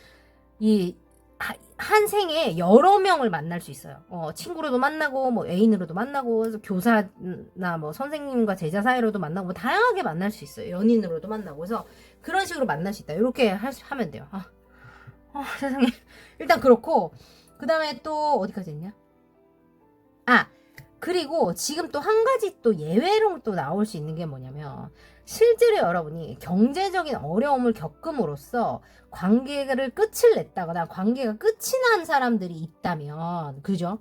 한 생에 여러 명을 만날 수 있어요. 친구로도 만나고, 뭐 애인으로도 만나고, 교사나 뭐 선생님과 제자 사이로도 만나고, 뭐 다양하게 만날 수 있어요. 연인으로도 만나고. 그래서 그런 식으로 만날 수 있다. 이렇게 하면 돼요. 세상에. 일단 그렇고, 그 다음에 또 어디까지 했냐? 그리고 지금 또 한 가지 또 예외로 또 나올 수 있는 게 뭐냐면, 실제로 여러분이 경제적인 어려움을 겪음으로써 관계를 끝을 냈다거나 관계가 끝이 난 사람들이 있다면, 그죠?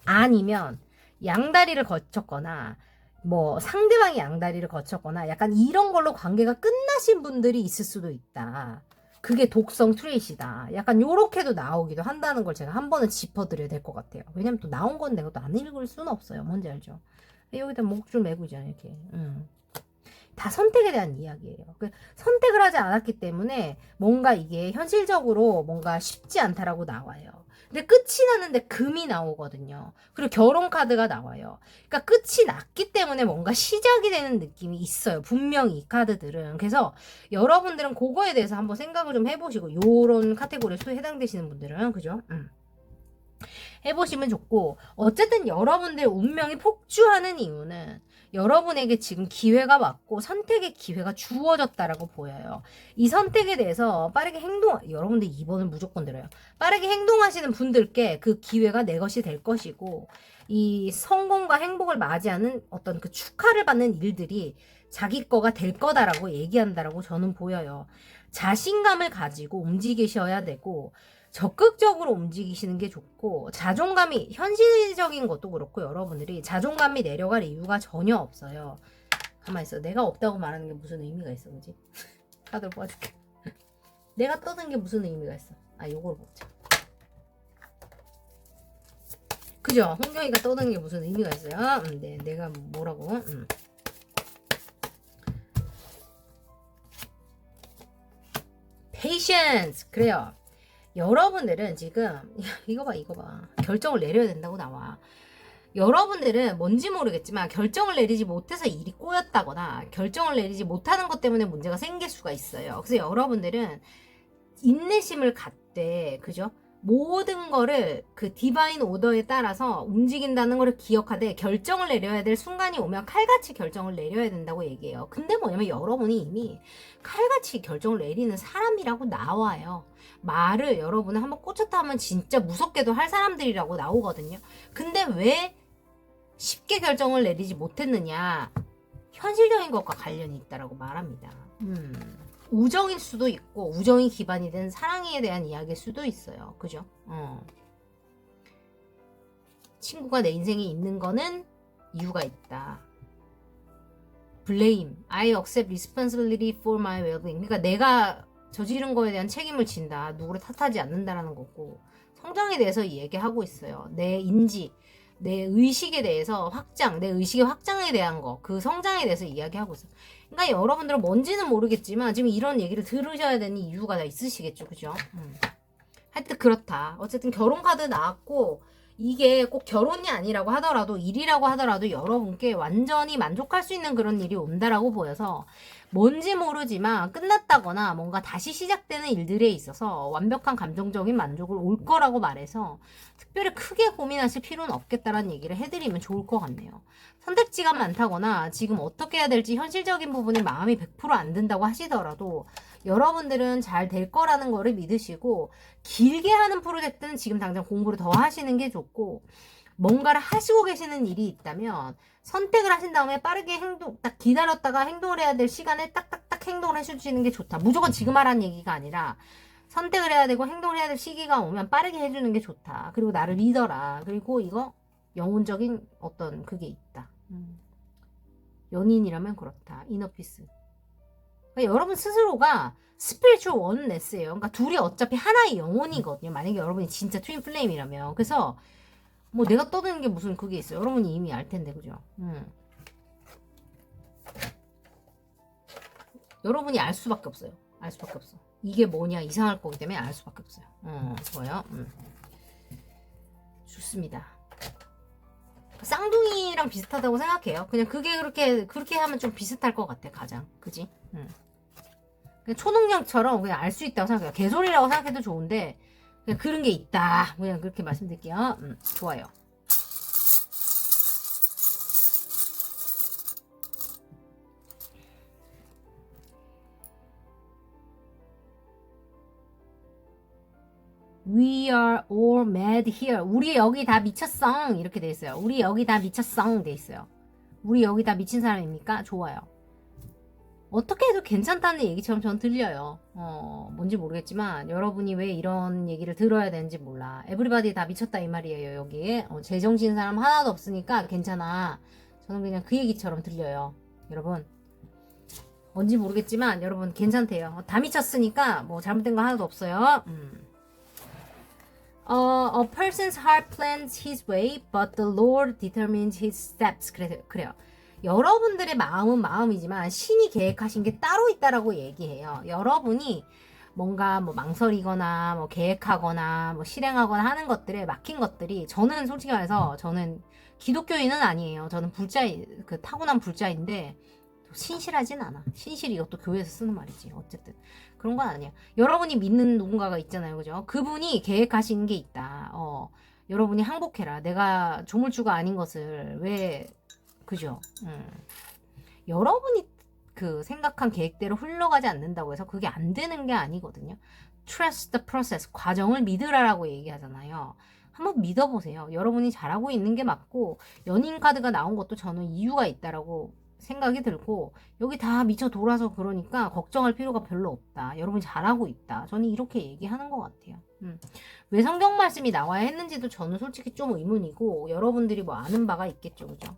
아니면 양다리를 거쳤거나 뭐 상대방이 양다리를 거쳤거나 약간 이런 걸로 관계가 끝나신 분들이 있을 수도 있다. 그게 독성 트레이시다. 약간 요렇게도 나오기도 한다는 걸 제가 한 번은 짚어드려야 될 것 같아요. 왜냐면 또 나온 건 내가 또 안 읽을 수는 없어요. 뭔지 알죠? 여기다 목줄 매고 있잖아요. 이렇게. 다 선택에 대한 이야기예요. 선택을 하지 않았기 때문에 뭔가 이게 현실적으로 뭔가 쉽지 않다라고 나와요. 근데 끝이 나는데 금이 나오거든요. 그리고 결혼 카드가 나와요. 그러니까 끝이 났기 때문에 뭔가 시작이 되는 느낌이 있어요. 분명히 이 카드들은. 그래서 여러분들은 그거에 대해서 한번 생각을 좀 해보시고, 요런 카테고리에 해당되시는 분들은, 그죠? 해보시면 좋고, 어쨌든 여러분들의 운명이 폭주하는 이유는 여러분에게 지금 기회가 왔고 선택의 기회가 주어졌다라고 보여요. 이 선택에 대해서 빠르게 여러분들 2번을 무조건 들어요. 빠르게 행동하시는 분들께 그 기회가 내 것이 될 것이고, 이 성공과 행복을 맞이하는 어떤 그 축하를 받는 일들이 자기 거가 될 거다라고 얘기한다라고 저는 보여요. 자신감을 가지고 움직이셔야 되고, 적극적으로 움직이시는 게 좋고, 자존감이 현실적인 것도 그렇고 여러분들이 자존감이 내려갈 이유가 전혀 없어요. 가만히 있어. 내가 없다고 말하는 게 무슨 의미가 있어, 그지? 카드를 뽑아줄게. 내가 떠든 게 무슨 의미가 있어? 요걸 보자. 그죠? 홍경이가 떠든 게 무슨 의미가 있어요? 네, 내가 뭐라고? patience. 그래요. 여러분들은 지금 이거 봐 결정을 내려야 된다고 나와. 여러분들은 뭔지 모르겠지만 결정을 내리지 못해서 일이 꼬였다거나 결정을 내리지 못하는 것 때문에 문제가 생길 수가 있어요. 그래서 여러분들은 인내심을 갖되, 그죠? 모든 거를 그 디바인 오더에 따라서 움직인다는 걸 기억하되 결정을 내려야 될 순간이 오면 칼같이 결정을 내려야 된다고 얘기해요. 근데 뭐냐면 여러분이 이미 칼같이 결정을 내리는 사람이라고 나와요. 말을 여러분은 한번 꽂혔다 하면 진짜 무섭게도 할 사람들이라고 나오거든요. 근데 왜 쉽게 결정을 내리지 못했느냐? 현실적인 것과 관련이 있다라고 말합니다. 우정일 수도 있고 우정이 기반이 된 사랑에 대한 이야기일 수도 있어요. 그죠? 친구가 내 인생에 있는 거는 이유가 있다. blame, I accept responsibility for my well-being. 그러니까 내가 저지른 거에 대한 책임을 진다. 누구를 탓하지 않는다라는 거고, 성장에 대해서 얘기하고 있어요. 내 인지, 내 의식에 대해서 내 의식의 확장에 대한 거, 그 성장에 대해서 이야기하고 있어요. 그러니까 여러분들은 뭔지는 모르겠지만 지금 이런 얘기를 들으셔야 되는 이유가 다 있으시겠죠. 그죠? 하여튼 그렇다. 어쨌든 결혼 카드 나왔고, 이게 꼭 결혼이 아니라고 하더라도 일이라고 하더라도 여러분께 완전히 만족할 수 있는 그런 일이 온다라고 보여서, 뭔지 모르지만 끝났다거나 뭔가 다시 시작되는 일들에 있어서 완벽한 감정적인 만족을 올 거라고 말해서 특별히 크게 고민하실 필요는 없겠다라는 얘기를 해드리면 좋을 것 같네요. 선택지가 많다거나 지금 어떻게 해야 될지 현실적인 부분이 마음이 100%안 든다고 하시더라도 여러분들은 잘 될 거라는 거를 믿으시고, 길게 하는 프로젝트는 지금 당장 공부를 더 하시는 게 좋고, 뭔가를 하시고 계시는 일이 있다면 선택을 하신 다음에 빠르게 딱 기다렸다가 행동을 해야 될 시간에 딱딱딱 행동을 해주시는 게 좋다. 무조건 지금 하라는 얘기가 아니라 선택을 해야 되고 행동을 해야 될 시기가 오면 빠르게 해주는 게 좋다. 그리고 나를 믿어라. 그리고 이거 영혼적인 어떤 그게 있다. 연인이라면 그렇다. 이너피스. 그러니까 여러분 스스로가 스피리추얼 원네스예요. 그러니까 둘이 어차피 하나의 영혼이거든요. 만약에 여러분이 진짜 트윈 플레임이라면. 그래서 뭐 내가 떠드는 게 무슨 그게 있어요. 여러분이 이미 알 텐데, 그죠? 여러분이 알 수밖에 없어요. 알 수밖에 없어. 이게 뭐냐 이상할 거기 때문에 알 수밖에 없어요. 좋아요. 좋습니다. 쌍둥이랑 비슷하다고 생각해요. 그냥 그게 그렇게 하면 좀 비슷할 것 같아. 가장 그지? 그냥 초능력처럼 그냥 알 수 있다고 생각해요. 개소리라고 생각해도 좋은데 그냥 그런 게 있다. 그냥 그렇게 말씀드릴게요. 좋아요. We are all mad here. 우리 여기 다 미쳤어. 이렇게 돼 있어요. 우리 여기 다 미쳤어. 돼 있어요. 우리 여기 다 미친 사람입니까? 좋아요. 어떻게 해도 괜찮다는 얘기처럼 전 들려요. 뭔지 모르겠지만 여러분이 왜 이런 얘기를 들어야 되는지 몰라. 에브리바디 다 미쳤다 이 말이에요. 여기에 제정신 사람 하나도 없으니까 괜찮아. 저는 그냥 그 얘기처럼 들려요. 여러분 뭔지 모르겠지만 여러분 괜찮대요. 다 미쳤으니까 뭐 잘못된 거 하나도 없어요. A person's heart plans his way, but the Lord determines his steps. 그래요. 여러분들의 마음은 마음이지만 신이 계획하신 게 따로 있다라고 얘기해요. 여러분이 뭔가 뭐 망설이거나 뭐 계획하거나 뭐 실행하거나 하는 것들에 막힌 것들이, 저는 솔직히 말해서 저는 기독교인은 아니에요. 저는 그 타고난 불자인데 신실하진 않아. 신실이 이것도 교회에서 쓰는 말이지. 어쨌든 그런 건 아니야. 여러분이 믿는 누군가가 있잖아요, 그죠? 그분이 계획하신 게 있다. 여러분이 항복해라. 내가 조물주가 아닌 것을 왜, 그죠? 여러분이 그 생각한 계획대로 흘러가지 않는다고 해서 그게 안 되는 게 아니거든요. Trust the process. 과정을 믿으라라고 얘기하잖아요. 한번 믿어보세요. 여러분이 잘하고 있는 게 맞고, 연인 카드가 나온 것도 저는 이유가 있다라고 생각이 들고, 여기 다 미쳐 돌아서 그러니까 걱정할 필요가 별로 없다. 여러분이 잘하고 있다. 저는 이렇게 얘기하는 것 같아요. 왜 성경 말씀이 나와야 했는지도 저는 솔직히 좀 의문이고, 여러분들이 뭐 아는 바가 있겠죠, 그죠?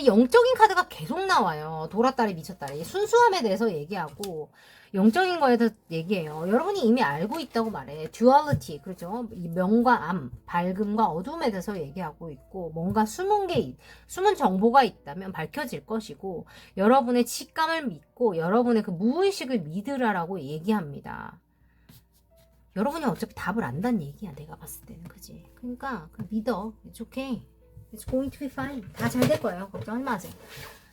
영적인 카드가 계속 나와요. 돌았다리 미쳤다리. 순수함에 대해서 얘기하고 영적인 거에 대해서 얘기해요. 여러분이 이미 알고 있다고 말해. 듀얼리티, 그렇죠? 이 명과 암, 밝음과 어둠에 대해서 얘기하고 있고, 뭔가 숨은 정보가 있다면 밝혀질 것이고, 여러분의 직감을 믿고 여러분의 그 무의식을 믿으라라고 얘기합니다. 여러분이 어차피 답을 안다는 얘기야, 내가 봤을 때는. 그지? 그러니까 믿어. It's okay. It's going to be fine. 다 잘 될 거예요. 걱정하지 마세요.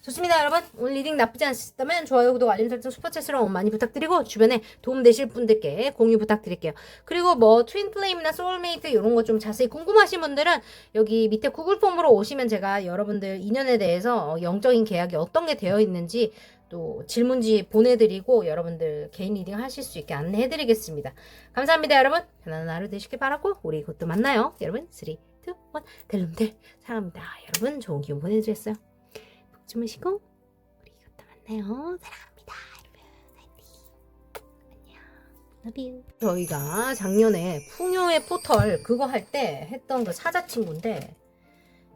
좋습니다, 여러분. 오늘 리딩 나쁘지 않으셨다면 좋아요, 구독, 알림 설정, 슈퍼챗으로 많이 부탁드리고, 주변에 도움되실 분들께 공유 부탁드릴게요. 그리고 뭐 트윈플레임이나 소울메이트 이런 거 좀 자세히 궁금하신 분들은 여기 밑에 구글 폼으로 오시면 제가 여러분들 인연에 대해서 영적인 계약이 어떤 게 되어 있는지 또 질문지 보내드리고 여러분들 개인 리딩 하실 수 있게 안내해드리겠습니다. 감사합니다, 여러분. 편안한 하루 되시길 바라고 우리 곧 또 만나요. 여러분 3, 2, 1 델름델 사랑합니다. 여러분 좋은 기운 보내드렸어요. 푹 주무시고 우리 곧 또 만나요. 사랑합니다, 여러분. 안녕. Love you. 저희가 작년에 풍요의 포털 그거 할 때 했던 그 사자 친구인데,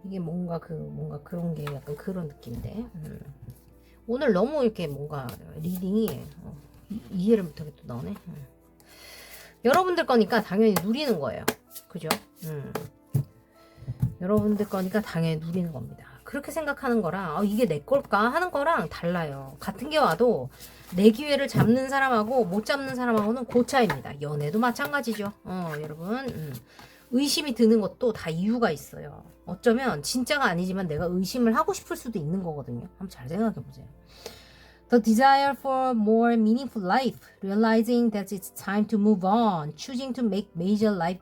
이게 뭔가 그런 게 약간 그런 느낌인데, 오늘 너무 이렇게 뭔가 리딩이 이해를 못하게 또 나오네. 여러분들 거니까 당연히 누리는 거예요. 그죠? 여러분들 거니까 당연히 누리는 겁니다. 그렇게 생각하는 거랑 이게 내 걸까 하는 거랑 달라요. 같은 게 와도 내 기회를 잡는 사람하고 못 잡는 사람하고는 그 차이입니다. 연애도 마찬가지죠. 여러분 의심이 드는 것도 다 이유가 있어요. 어쩌면 진짜가 아니지만 내가 의심을 하고 싶을 수도 있는 거거든요. 한번 잘 생각해 보세요. The desire for more meaningful life, realizing that it's time to move on, choosing to make major life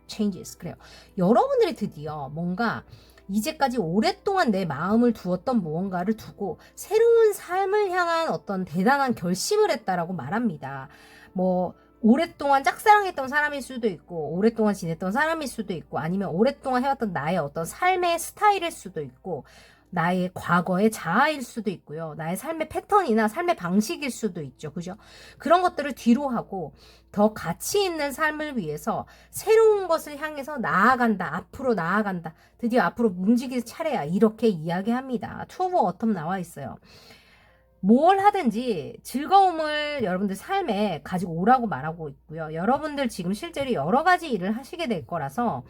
changes. 그래요. 여러분들이 드디어 뭔가 이제까지 오랫동안 내 마음을 두었던 무언가를 두고 새로운 삶을 향한 어떤 대단한 결심을 했다라고 말합니다. 뭐 오랫동안 짝사랑했던 사람일 수도 있고, 오랫동안 지냈던 사람일 수도 있고, 아니면 오랫동안 해왔던 나의 어떤 삶의 스타일일 수도 있고, 나의 과거의 자아일 수도 있고요. 나의 삶의 패턴이나 삶의 방식일 수도 있죠. 그죠? 그런 것들을 뒤로 하고 더 가치 있는 삶을 위해서 새로운 것을 향해서 나아간다. 앞으로 나아간다. 드디어 앞으로 움직일 차례야. 이렇게 이야기합니다. 투 오브 어텀 나와 있어요. 뭘 하든지 즐거움을 여러분들 삶에 가지고 오라고 말하고 있고요. 여러분들 지금 실제로 여러 가지 일을 하시게 될 거라서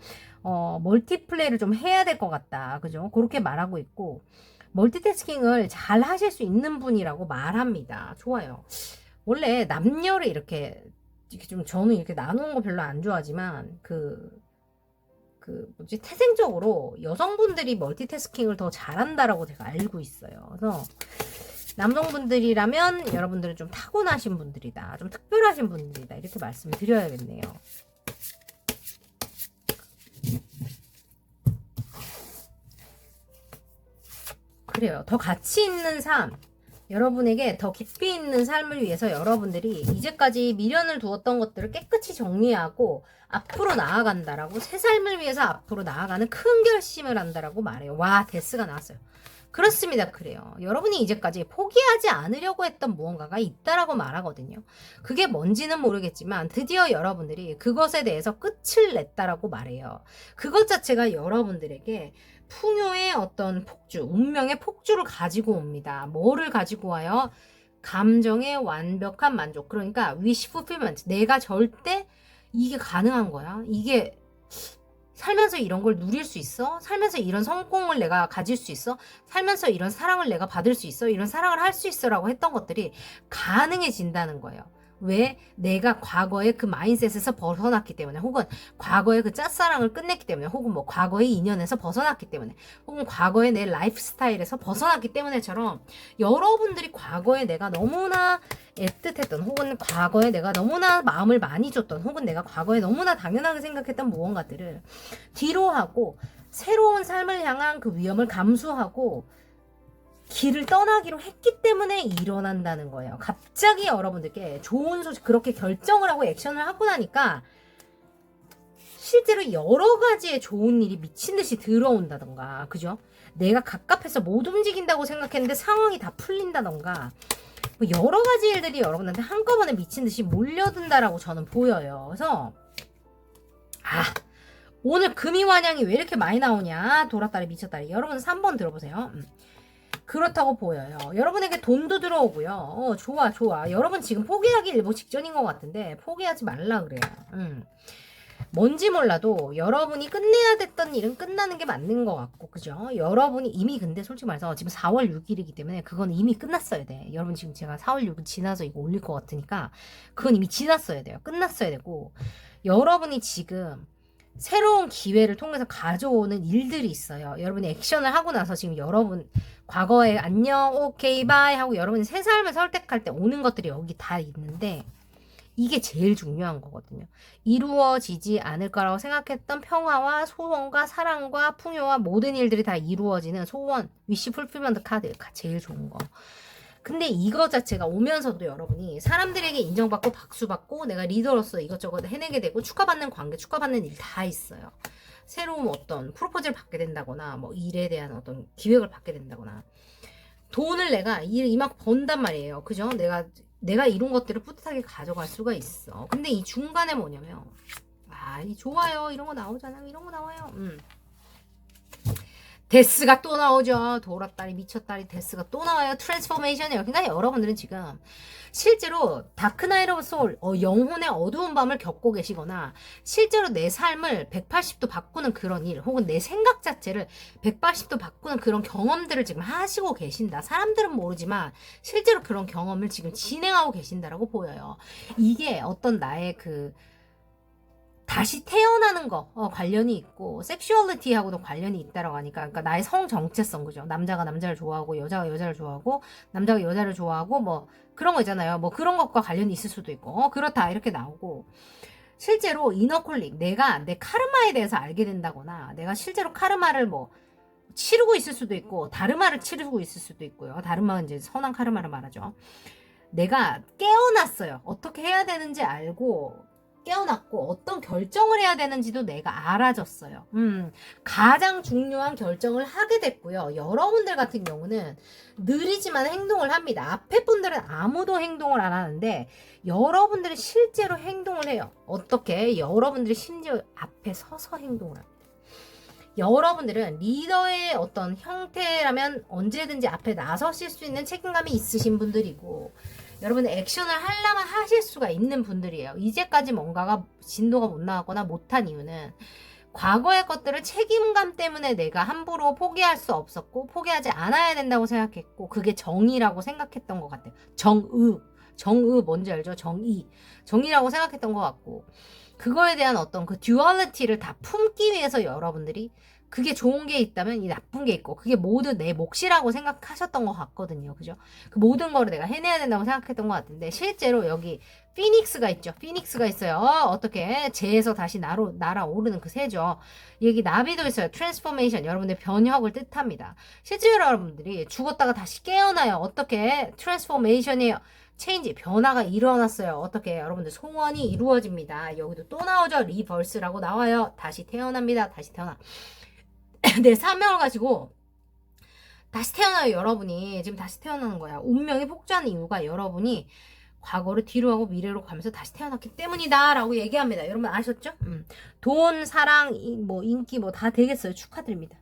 멀티플레이를 좀 해야 될 것 같다. 그죠? 그렇게 말하고 있고, 멀티태스킹을 잘 하실 수 있는 분이라고 말합니다. 좋아요. 원래 남녀를 이렇게 좀 저는 이렇게 나누는 거 별로 안 좋아하지만 태생적으로 여성분들이 멀티태스킹을 더 잘한다라고 제가 알고 있어요. 그래서 남성분들이라면 여러분들은 좀 타고나신 분들이다. 좀 특별하신 분들이다. 이렇게 말씀을 드려야겠네요. 그래요. 더 가치 있는 삶, 여러분에게 더 깊이 있는 삶을 위해서 여러분들이 이제까지 미련을 두었던 것들을 깨끗이 정리하고 앞으로 나아간다라고, 새 삶을 위해서 앞으로 나아가는 큰 결심을 한다라고 말해요. 와, 데스가 나왔어요. 그렇습니다. 그래요. 여러분이 이제까지 포기하지 않으려고 했던 무언가가 있다라고 말하거든요. 그게 뭔지는 모르겠지만 드디어 여러분들이 그것에 대해서 끝을 냈다라고 말해요. 그것 자체가 여러분들에게 풍요의 어떤 폭주, 운명의 폭주를 가지고 옵니다. 뭐를 가지고 와요? 감정의 완벽한 만족. 그러니까 wish fulfillment. 내가 절대 이게 가능한 거야. 이게 살면서 이런 걸 누릴 수 있어? 살면서 이런 성공을 내가 가질 수 있어? 살면서 이런 사랑을 내가 받을 수 있어? 이런 사랑을 할 수 있어? 라고 했던 것들이 가능해진다는 거예요. 왜? 내가 과거의 그 마인셋에서 벗어났기 때문에, 혹은 과거의 그 짝사랑을 끝냈기 때문에, 혹은 뭐 과거의 인연에서 벗어났기 때문에, 혹은 과거의 내 라이프 스타일에서 벗어났기 때문에처럼, 여러분들이 과거에 내가 너무나 애틋했던, 혹은 과거에 내가 너무나 마음을 많이 줬던, 혹은 내가 과거에 너무나 당연하게 생각했던 무언가들을 뒤로 하고 새로운 삶을 향한 그 위험을 감수하고 길을 떠나기로 했기 때문에 일어난다는 거예요. 갑자기 여러분들께 좋은 소식, 그렇게 결정을 하고 액션을 하고 나니까 실제로 여러 가지의 좋은 일이 미친 듯이 들어온다던가, 그죠? 내가 갑갑해서 못 움직인다고 생각했는데 상황이 다 풀린다던가, 뭐 여러 가지 일들이 여러분한테 한꺼번에 미친 듯이 몰려든다라고 저는 보여요. 그래서 오늘 금이환영이 왜 이렇게 많이 나오냐, 돌았다리 미쳤다리. 여러분 3번 들어보세요. 그렇다고 보여요. 여러분에게 돈도 들어오고요. 좋아. 여러분 지금 포기하기 일보 직전인 것 같은데 포기하지 말라 그래요. 뭔지 몰라도 여러분이 끝내야 됐던 일은 끝나는 게 맞는 것 같고, 그죠? 여러분이 이미, 근데 솔직히 말해서 지금 4월 6일이기 때문에 그건 이미 끝났어야 돼. 여러분 지금 제가 4월 6일 지나서 이거 올릴 것 같으니까 그건 이미 지났어야 돼요. 끝났어야 되고, 여러분이 지금 새로운 기회를 통해서 가져오는 일들이 있어요. 여러분이 액션을 하고 나서 지금 여러분 과거에 안녕, 오케이, 바이 하고 여러분이 새 삶을 선택할 때 오는 것들이 여기 다 있는데, 이게 제일 중요한 거거든요. 이루어지지 않을 거라고 생각했던 평화와 소원과 사랑과 풍요와 모든 일들이 다 이루어지는 소원, 위시 풀필먼트 카드가 제일 좋은 거. 근데 이거 자체가 오면서도 여러분이 사람들에게 인정받고 박수받고 내가 리더로서 이것저것 해내게 되고 축하받는 관계, 축하받는 일 다 있어요. 새로운 어떤 프로포즈를 받게 된다거나 뭐 일에 대한 어떤 기획을 받게 된다거나, 돈을 내가 이만큼 번단 말이에요. 그죠? 내가 이룬 것들을 뿌듯하게 가져갈 수가 있어. 근데 이 중간에 뭐냐면, 이 좋아요. 이런 거 나오잖아요. 이런 거 나와요. 데스가 또 나오죠. 돌았다리 미쳤다리 데스가 또 나와요. 트랜스포메이션이에요. 그러니까 여러분들은 지금 실제로 다크나이트 오브 소울, 영혼의 어두운 밤을 겪고 계시거나, 실제로 내 삶을 180도 바꾸는 그런 일, 혹은 내 생각 자체를 180도 바꾸는 그런 경험들을 지금 하시고 계신다. 사람들은 모르지만 실제로 그런 경험을 지금 진행하고 계신다라고 보여요. 이게 어떤 나의 다시 태어나는 거 관련이 있고, 섹슈얼리티하고도 관련이 있다라고 하니까, 그러니까 나의 성 정체성, 그죠? 남자가 남자를 좋아하고 여자가 여자를 좋아하고 남자가 여자를 좋아하고 뭐 그런 거 있잖아요. 뭐 그런 것과 관련이 있을 수도 있고, 그렇다 이렇게 나오고, 실제로 이너콜릭, 내가 내 카르마에 대해서 알게 된다거나, 내가 실제로 카르마를 뭐 치르고 있을 수도 있고 다르마를 치르고 있을 수도 있고요. 다르마는 이제 선한 카르마를 말하죠. 내가 깨어났어요. 어떻게 해야 되는지 알고 깨어났고, 어떤 결정을 해야 되는지도 내가 알아졌어요. 가장 중요한 결정을 하게 됐고요. 여러분들 같은 경우는 느리지만 행동을 합니다. 앞에 분들은 아무도 행동을 안 하는데 여러분들은 실제로 행동을 해요. 어떻게? 여러분들이 심지어 앞에 서서 행동을 합니다. 여러분들은 리더의 어떤 형태라면 언제든지 앞에 나서실 수 있는 책임감이 있으신 분들이고, 여러분은 액션을 하려면 하실 수가 있는 분들이에요. 이제까지 뭔가가 진도가 못 나왔거나 못한 이유는 과거의 것들을 책임감 때문에 내가 함부로 포기할 수 없었고, 포기하지 않아야 된다고 생각했고, 그게 정의라고 생각했던 것 같아요. 정의 뭔지 알죠? 정의라고 생각했던 것 같고, 그거에 대한 어떤 그 듀얼리티를 다 품기 위해서 여러분들이 그게 좋은 게 있다면 이 나쁜 게 있고, 그게 모두 내 몫이라고 생각하셨던 것 같거든요. 그죠? 그 모든 거를 내가 해내야 된다고 생각했던 것 같은데, 실제로 여기 피닉스가 있죠. 피닉스가 있어요. 어떻게 재에서 다시 날아오르는 그 새죠. 여기 나비도 있어요. 트랜스포메이션, 여러분들 변혁을 뜻합니다. 실제로 여러분들이 죽었다가 다시 깨어나요. 어떻게? 트랜스포메이션이에요. 체인지, 변화가 일어났어요. 어떻게? 여러분들 소원이 이루어집니다. 여기도 또 나오죠. 리버스라고 나와요. 다시 태어납니다. 다시 태어나. 내 사명을 가지고 다시 태어나요. 여러분이 지금 다시 태어나는 거야. 운명이 폭주하는 이유가 여러분이 과거를 뒤로 하고 미래로 가면서 다시 태어났기 때문이다 라고 얘기합니다. 여러분 아셨죠? 돈, 사랑, 뭐 인기 뭐 다 되겠어요. 축하드립니다.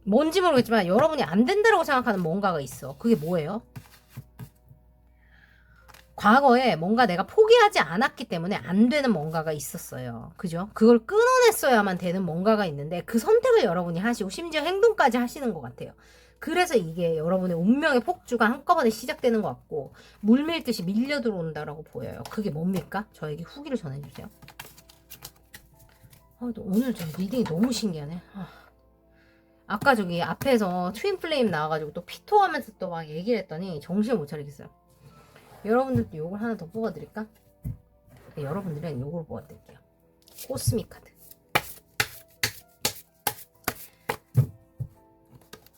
뭔지 모르겠지만 여러분이 안 된다라고 생각하는 뭔가가 있어. 그게 뭐예요? 과거에 뭔가 내가 포기하지 않았기 때문에 안 되는 뭔가가 있었어요. 그죠? 그걸 끊어냈어야만 되는 뭔가가 있는데 그 선택을 여러분이 하시고 심지어 행동까지 하시는 것 같아요. 그래서 이게 여러분의 운명의 폭주가 한꺼번에 시작되는 것 같고 물밀듯이 밀려 들어온다라고 보여요. 그게 뭡니까? 저에게 후기를 전해주세요. 오늘 좀 리딩이 너무 신기하네. 아까 저기 앞에서 트윈플레임 나와가지고 또 피토하면서 또 막 얘기를 했더니 정신을 못 차리겠어요. 여러분들도 요걸 하나 더 뽑아드릴까? 여러분들은 요걸 뽑아드릴게요. 코스믹 카드.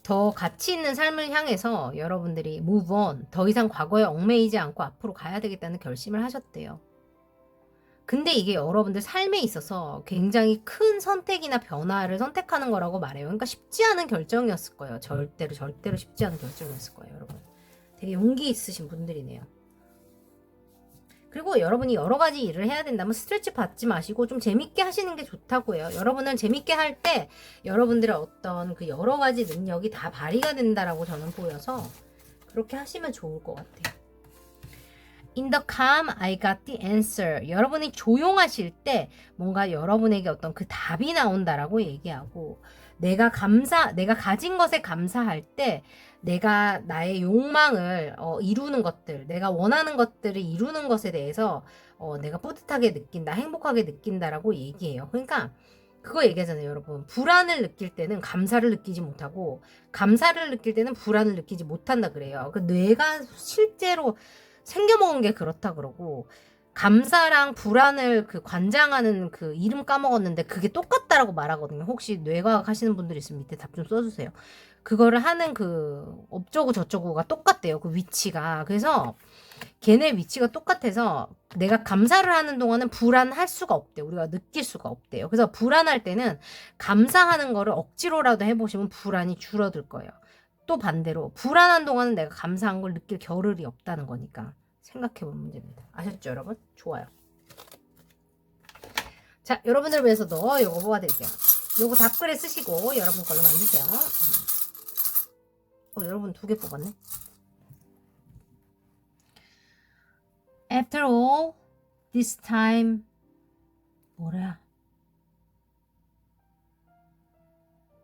더 가치 있는 삶을 향해서 여러분들이 move on, 더 이상 과거에 얽매이지 않고 앞으로 가야 되겠다는 결심을 하셨대요. 근데 이게 여러분들 삶에 있어서 굉장히 큰 선택이나 변화를 선택하는 거라고 말해요. 그러니까 쉽지 않은 결정이었을 거예요. 절대로 쉽지 않은 결정이었을 거예요, 여러분. 되게 용기 있으신 분들이네요. 그리고 여러분이 여러 가지 일을 해야 된다면 스트레스 받지 마시고 좀 재밌게 하시는 게 좋다고요. 여러분은 재밌게 할 때 여러분들의 어떤 그 여러 가지 능력이 다 발휘가 된다라고 저는 보여서 그렇게 하시면 좋을 것 같아요. In the calm, I got the answer. 여러분이 조용하실 때 뭔가 여러분에게 어떤 그 답이 나온다라고 얘기하고 내가 가진 것에 감사할 때 내가 나의 욕망을 이루는 것들, 내가 원하는 것들을 이루는 것에 대해서 내가 뿌듯하게 느낀다, 행복하게 느낀다라고 얘기해요. 그러니까 그거 얘기하잖아요, 여러분. 불안을 느낄 때는 감사를 느끼지 못하고 감사를 느낄 때는 불안을 느끼지 못한다 그래요. 그 뇌가 실제로 생겨먹은 게 그렇다 그러고 감사랑 불안을 그 관장하는 그 이름 까먹었는데 그게 똑같다라고 말하거든요. 혹시 뇌과학 하시는 분들 있으면 밑에 답 좀 써주세요. 그거를 하는 그 업저고 저쩌고가 똑같대요. 그 위치가. 그래서 걔네 위치가 똑같아서 내가 감사를 하는 동안은 불안할 수가 없대요. 우리가 느낄 수가 없대요. 그래서 불안할 때는 감사하는 거를 억지로라도 해보시면 불안이 줄어들 거예요. 또 반대로 불안한 동안은 내가 감사한 걸 느낄 겨를이 없다는 거니까 생각해보는 문제입니다. 아셨죠, 여러분? 좋아요. 자, 여러분들 위해서도 요거 뽑아드릴게요. 요거 답글에 쓰시고 여러분 걸로 만드세요. 여러분 2개 뽑았네. After all, this time 뭐래야?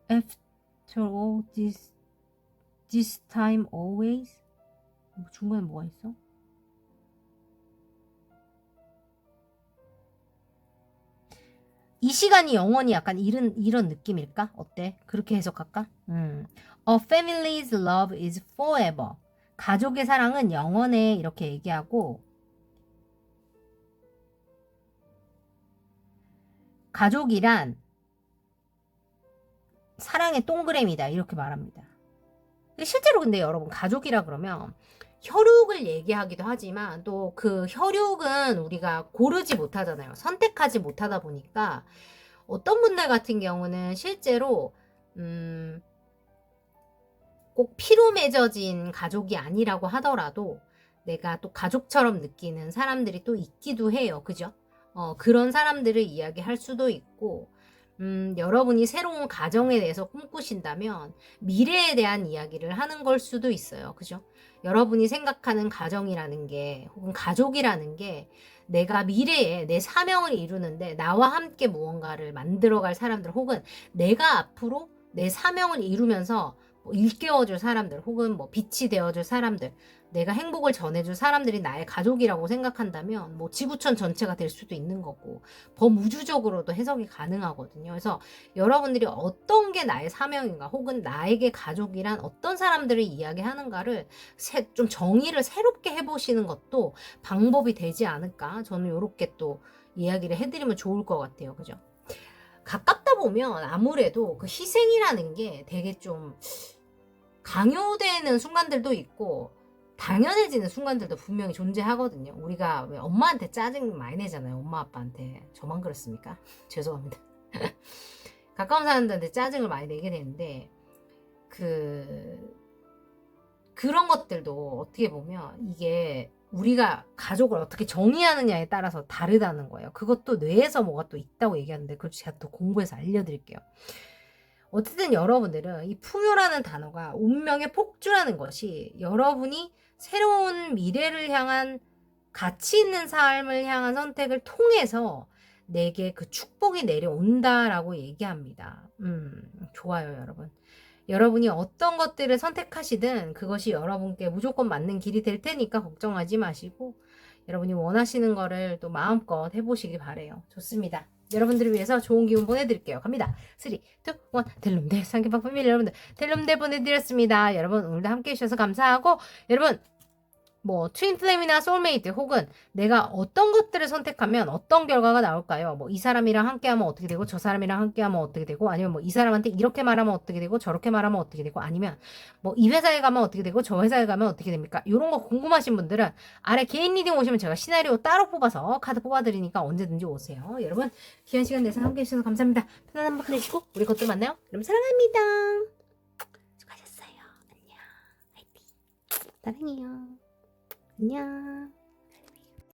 After all, this time always? 중간에 뭐가 있어? 이 시간이 영원히 약간 이런 느낌일까? 어때? 그렇게 해석할까? A family's love is forever. 가족의 사랑은 영원해. 이렇게 얘기하고 가족이란 사랑의 동그라미다. 이렇게 말합니다. 실제로 근데 여러분 가족이라 그러면 혈육을 얘기하기도 하지만 또 그 혈육은 우리가 고르지 못하잖아요. 선택하지 못하다 보니까 어떤 분들 같은 경우는 실제로 꼭 피로 맺어진 가족이 아니라고 하더라도 내가 또 가족처럼 느끼는 사람들이 또 있기도 해요. 그죠? 그런 사람들을 이야기할 수도 있고 여러분이 새로운 가정에 대해서 꿈꾸신다면 미래에 대한 이야기를 하는 걸 수도 있어요. 그죠? 여러분이 생각하는 가정이라는 게 혹은 가족이라는 게 내가 미래에 내 사명을 이루는데 나와 함께 무언가를 만들어갈 사람들 혹은 내가 앞으로 내 사명을 이루면서 뭐 일깨워줄 사람들 혹은 뭐 빛이 되어줄 사람들 내가 행복을 전해줄 사람들이 나의 가족이라고 생각한다면 뭐 지구촌 전체가 될 수도 있는 거고 범우주적으로도 해석이 가능하거든요. 그래서 여러분들이 어떤 게 나의 사명인가 혹은 나에게 가족이란 어떤 사람들을 이야기하는가를 좀 정의를 새롭게 해보시는 것도 방법이 되지 않을까 저는 이렇게 또 이야기를 해드리면 좋을 것 같아요. 그죠? 가깝다 보면 아무래도 그 희생이라는 게 되게 좀 강요되는 순간들도 있고 당연해지는 순간들도 분명히 존재하거든요. 우리가 왜 엄마한테 짜증 많이 내잖아요. 엄마 아빠한테. 저만 그렇습니까? 죄송합니다. 가까운 사람들한테 짜증을 많이 내게 되는데 그런 것들도 어떻게 보면 이게 우리가 가족을 어떻게 정의하느냐에 따라서 다르다는 거예요. 그것도 뇌에서 뭐가 또 있다고 얘기하는데 그걸 제가 또 공부해서 알려드릴게요. 어쨌든 여러분들은 이 풍요라는 단어가 운명의 폭주라는 것이 여러분이 새로운 미래를 향한 가치 있는 삶을 향한 선택을 통해서 내게 그 축복이 내려온다라고 얘기합니다. 좋아요, 여러분. 여러분이 어떤 것들을 선택하시든 그것이 여러분께 무조건 맞는 길이 될 테니까 걱정하지 마시고 여러분이 원하시는 거를 또 마음껏 해보시길 바래요. 좋습니다. 여러분들을 위해서 좋은 기운 보내드릴게요. 갑니다. 3, 2, 1 델룸델 상기박 패밀리 여러분들 델룸델 보내드렸습니다. 여러분 오늘도 함께 해주셔서 감사하고 여러분 뭐 트윈플레임이나 소울메이트 혹은 내가 어떤 것들을 선택하면 어떤 결과가 나올까요? 뭐 이 사람이랑 함께하면 어떻게 되고 저 사람이랑 함께하면 어떻게 되고 아니면 뭐 이 사람한테 이렇게 말하면 어떻게 되고 저렇게 말하면 어떻게 되고 아니면 뭐 이 회사에 가면 어떻게 되고 저 회사에 가면 어떻게 됩니까? 이런 거 궁금하신 분들은 아래 개인 리딩 오시면 제가 시나리오 따로 뽑아서 카드 뽑아드리니까 언제든지 오세요. 여러분 귀한 시간 내서 함께 해주셔서 감사합니다. 편안한 밤 보내시고 우리 곧 또 만나요. 여러분 사랑합니다. 수고하셨어요. 안녕. 화이팅. 사랑해요. 안녕.